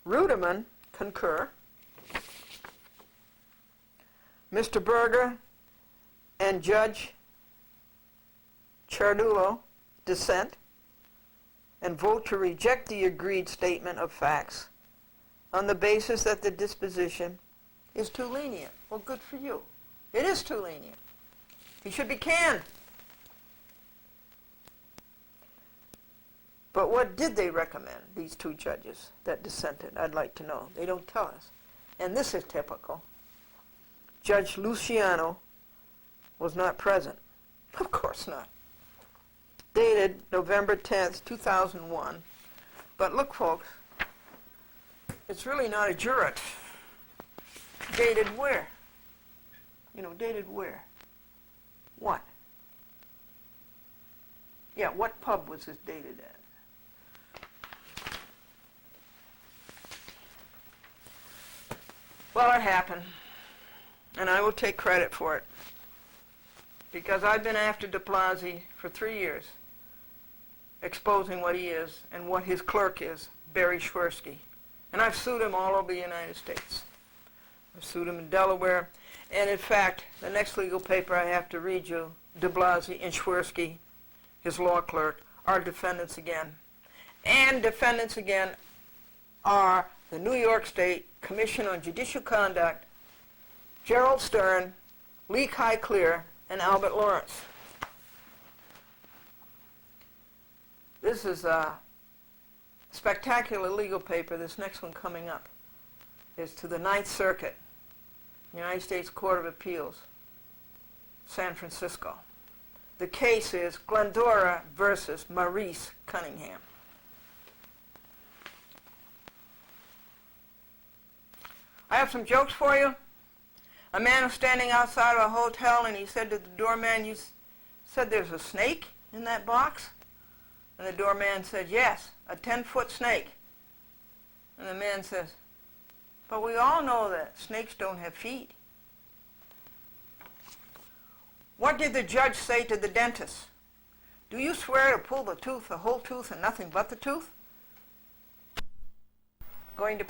Speaker 1: Ruderman concur. Mr. Berger and Judge Ciardullo dissent and vote to reject the agreed statement of facts on the basis that the disposition is too lenient. Well, good for you. It is too lenient. He should be canned. But what did they recommend, these two judges that dissented? I'd like to know. They don't tell us. And this is typical. Judge Luciano was not present. Of course not. Dated November 10th, 2001. But look, folks, it's really not a jurat. Dated where? Dated where? What? Yeah, what pub was this dated at? Well, it happened, and I will take credit for it, because I've been after de Blasi for 3 years, exposing what he is and what his clerk is, Barry Schwersky. And I've sued him all over the United States. I've sued him in Delaware, and in fact, the next legal paper I have to read you, de Blasi and Schwersky, his law clerk, are defendants again. And defendants again are the New York State Commission on Judicial Conduct, Gerald Stern, Lee Clear, and Albert Lawrence. This is a spectacular legal paper. This next one coming up is to the Ninth Circuit, United States Court of Appeals, San Francisco. The case is Glendora versus Maurice Cunningham. I have some jokes for you. A man was standing outside of a hotel, and he said to the doorman, "You said there's a snake in that box?" And the doorman said, "Yes, a 10-foot snake." And the man says, "But we all know that snakes don't have feet." What did the judge say to the dentist? "Do you swear to pull the tooth, the whole tooth, and nothing but the tooth?" Going to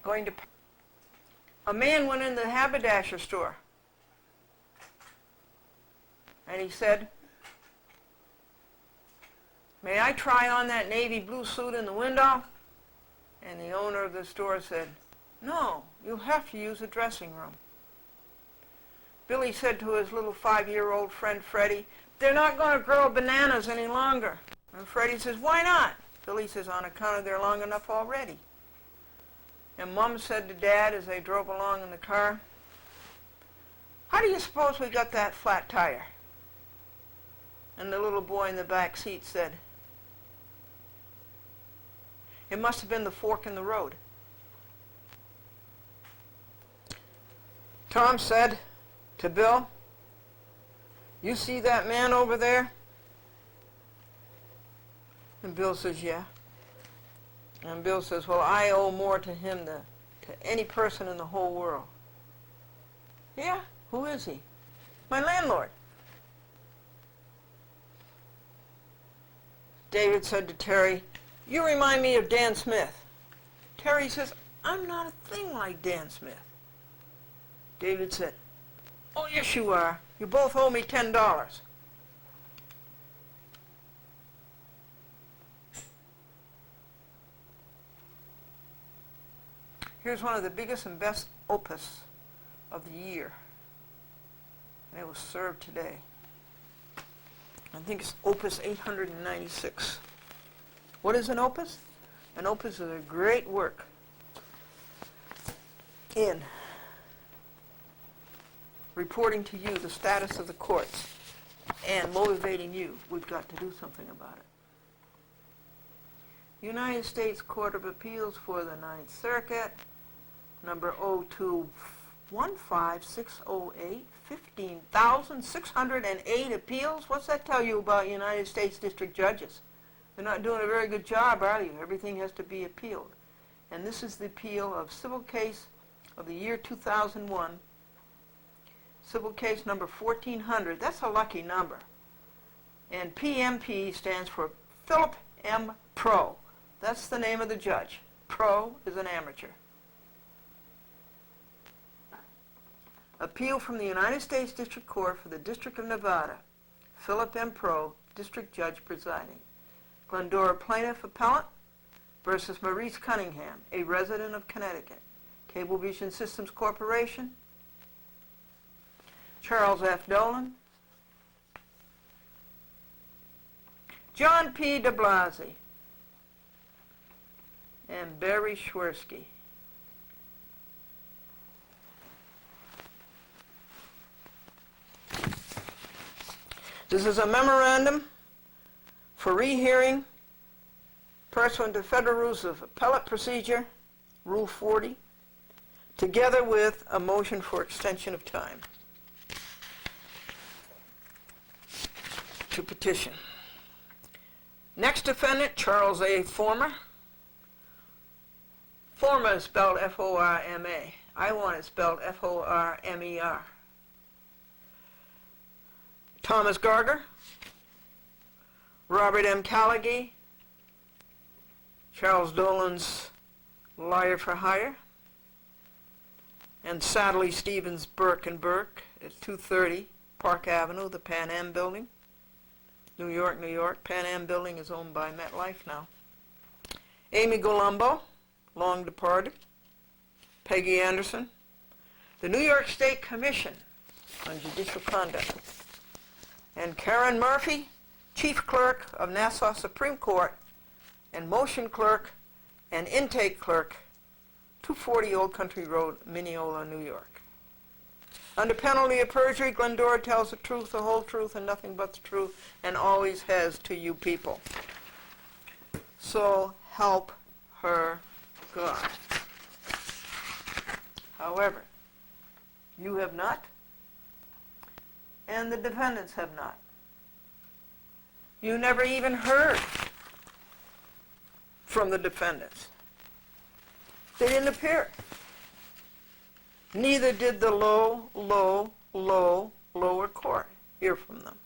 Speaker 1: going to... A man went in the haberdasher store, and he said, "May I try on that navy blue suit in the window?" And the owner of the store said, "No, you'll have to use the dressing room." Billy said to his little 5-year-old friend Freddie, "They're not going to grow bananas any longer." And Freddie says, "Why not?" Billy says, "On account of they're long enough already." And Mom said to Dad as they drove along in the car, "How do you suppose we got that flat tire?" And the little boy in the back seat said, "It must have been the fork in the road." Tom said to Bill, "You see that man over there?" And Bill says, "Yeah." And Bill says, "Well, I owe more to him than to any person in the whole world." "Yeah? Who is he?" "My landlord." David said to Terry, "You remind me of Dan Smith." Terry says, "I'm not a thing like Dan Smith." David said, "Oh, yes, you are. You both owe me $10. Here's one of the biggest and best opus of the year. And it was served today. I think it's opus 896. What is an opus? An opus is a great work in reporting to you the status of the courts and motivating you. We've got to do something about it. United States Court of Appeals for the Ninth Circuit, number 0215608, 15,608 appeals. What's that tell you about United States district judges? They're not doing a very good job, are you? Everything has to be appealed. And this is the appeal of civil case of the year 2001, civil case number 1400. That's a lucky number. And PMP stands for Philip M. Pro. That's the name of the judge. Pro is an amateur. Appeal from the United States District Court for the District of Nevada. Philip M. Pro, District Judge presiding. Glendora Plaintiff Appellant versus Maurice Cunningham, a resident of Connecticut. Cablevision Systems Corporation. Charles F. Dolan. John P. de Blasi. And Barry Schwersky. This is a memorandum for rehearing pursuant to Federal Rules of Appellate Procedure, Rule 40, together with a motion for extension of time to petition. Next defendant, Charles A. Former. Former is spelled F-O-R-M-A. I want it spelled F-O-R-M-E-R. Thomas Garger, Robert M. Callaghy, Charles Dolan's lawyer for hire, and Sadly Stevens, Burke and Burke at 230 Park Avenue, the Pan Am Building, New York, New York. Pan Am Building is owned by MetLife now. Amy Colombo, long departed, Peggy Anderson, the New York State Commission on Judicial Conduct, and Karen Murphy, Chief Clerk of Nassau Supreme Court and Motion Clerk and Intake Clerk, 240 Old Country Road, Mineola, New York. Under penalty of perjury, Glendora tells the truth, the whole truth, and nothing but the truth, and always has to you people. So help her God. However, you have not, and the defendants have not. You never even heard from the defendants. They didn't appear. Neither did the lower court hear from them.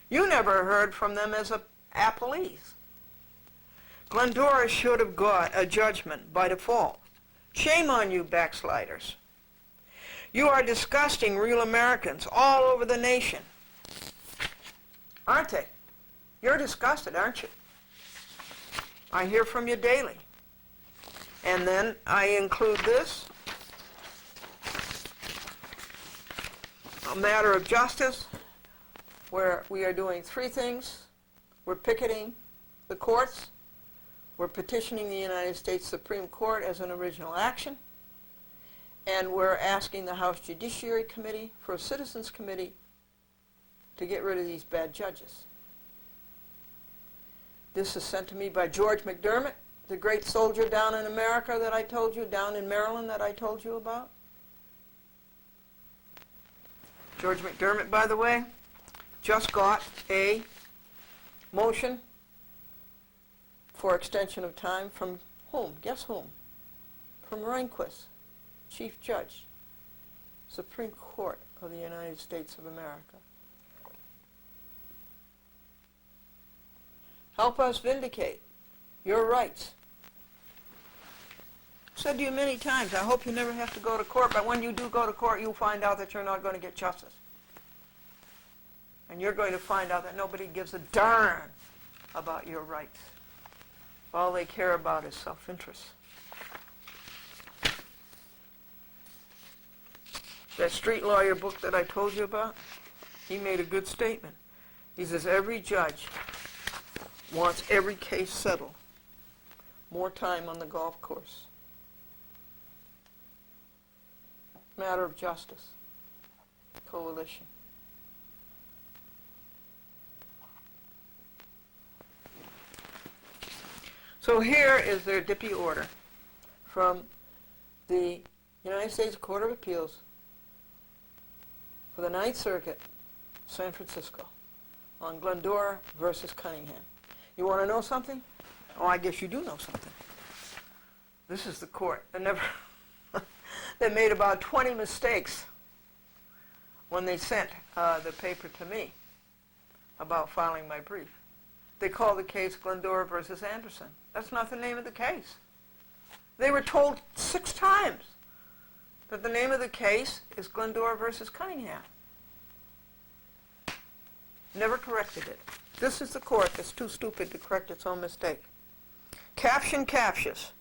Speaker 1: You never heard from them as appellees. Glendora should have got a judgment by default. Shame on you, backsliders. You are disgusting real Americans all over the nation. Aren't they? You're disgusted, aren't you? I hear from you daily. And then I include this. A matter of justice, where we are doing three things. We're picketing the courts. We're petitioning the United States Supreme Court as an original action. And we're asking the House Judiciary Committee for a citizens committee to get rid of these bad judges. This is sent to me by George McDermott, the great soldier down in America that I told you, down in Maryland that I told you about. George McDermott, by the way, just got a motion for extension of time from whom? Guess whom? From Rehnquist, Chief Judge, Supreme Court of the United States of America. Help us vindicate your rights. I've said to you many times, I hope you never have to go to court, but when you do go to court, you'll find out that you're not going to get justice. And you're going to find out that nobody gives a darn about your rights. All they care about is self-interest. That street lawyer book that I told you about, he made a good statement. He says every judge wants every case settled. More time on the golf course. Matter of justice. Coalition. So here is their dippy order from the United States Court of Appeals for the Ninth Circuit, San Francisco, on Glendora versus Cunningham. You want to know something? Oh, I guess you do know something. This is the court that they made about 20 mistakes when they sent the paper to me about filing my brief. They called the case Glendora versus Anderson. That's not the name of the case. They were told 6 times that the name of the case is Glendora versus Cunningham. Never corrected it. This is the court that's too stupid to correct its own mistake. Caption captious.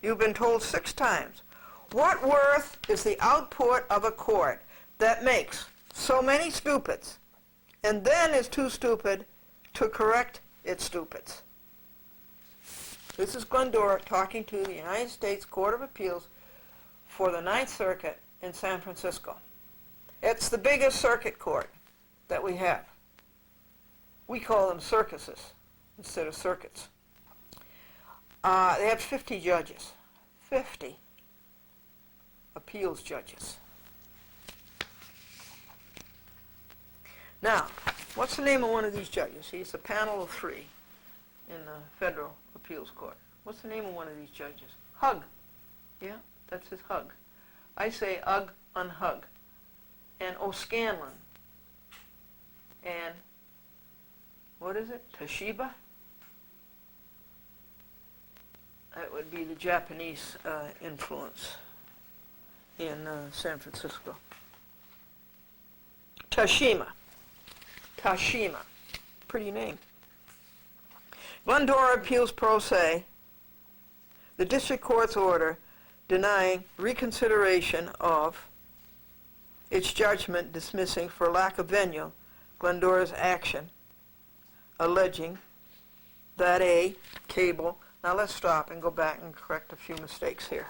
Speaker 1: You've been told 6 times. What worth is the output of a court that makes so many stupids and then is too stupid to correct its stupids? This is Glendora talking to the United States Court of Appeals for the Ninth Circuit in San Francisco. It's the biggest circuit court that we have. We call them circuses instead of circuits. They have 50 judges. 50 appeals judges. Now, what's the name of one of these judges? He's a panel of 3 in the federal appeals court. What's the name of one of these judges? Hug. Yeah, that's his Hug. I say Ugg unhug. And O'Scanlan. And what is it? Toshiba? That would be the Japanese influence in San Francisco. Tashima. Tashima. Pretty name. Glendora appeals pro se the district court's order denying reconsideration of its judgment dismissing for lack of venue Glendora's action alleging that a cable. Now let's stop and go back and correct a few mistakes here.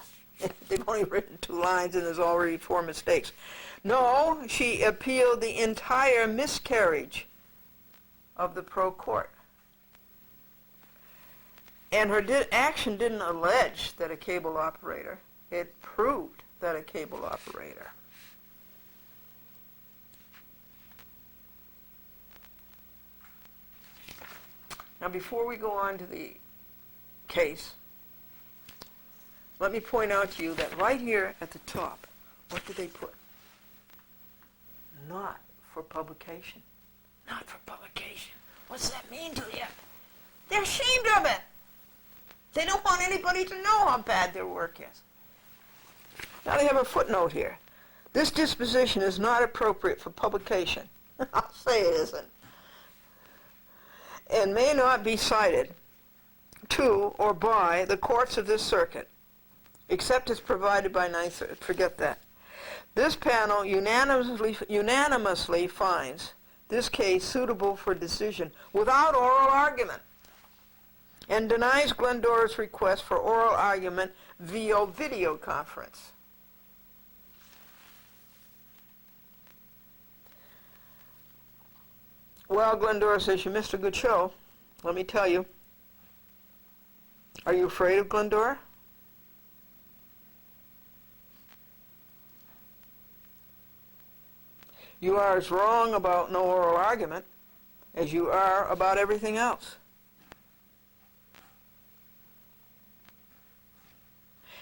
Speaker 1: They've only written 2 lines and there's already 4 mistakes. No, she appealed the entire miscarriage of the pro court. And her action didn't allege that a cable operator. It proved that a cable operator. Now before we go on to the case, let me point out to you that right here at the top, what did they put? Not for publication. Not for publication. What's that mean to you? They're ashamed of it. They don't want anybody to know how bad their work is. Now they have a footnote here. This disposition is not appropriate for publication. I'll say it isn't. And may not be cited to or by the courts of this circuit, except as provided by Ninth Circuit. Forget that. This panel unanimously finds this case suitable for decision without oral argument and denies Glendora's request for oral argument via video conference. Well, Glendora says, you missed a good show. Let me tell you. Are you afraid of Glendora? You are as wrong about no oral argument as you are about everything else.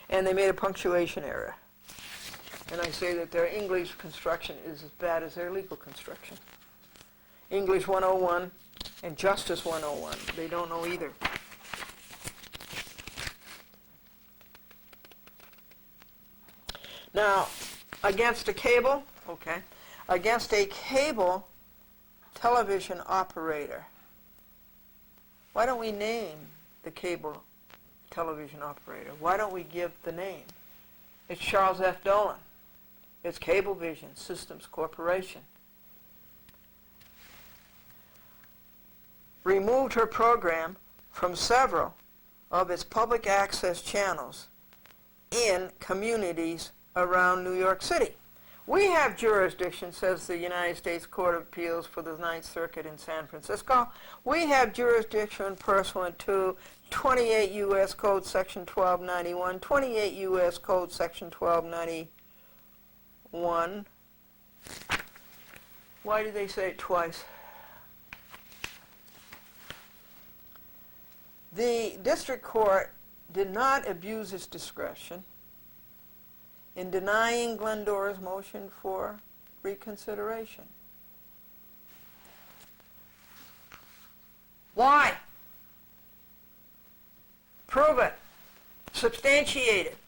Speaker 1: And they made a punctuation error. And I say that their English construction is as bad as their legal construction. English 101 and Justice 101. They don't know either. Now, against a cable, okay, against a cable television operator. Why don't we name the cable television operator? Why don't we give the name? It's Charles F. Dolan. It's Cablevision Systems Corporation. Removed her program from several of its public access channels in communities around New York City. We have jurisdiction, says the United States Court of Appeals for the Ninth Circuit in San Francisco. We have jurisdiction pursuant to 28 U.S. Code Section 1291, 28 U.S. Code Section 1291. Why do they say it twice? The district court did not abuse its discretion in denying Glendora's motion for reconsideration. Why? Prove it. Substantiate it.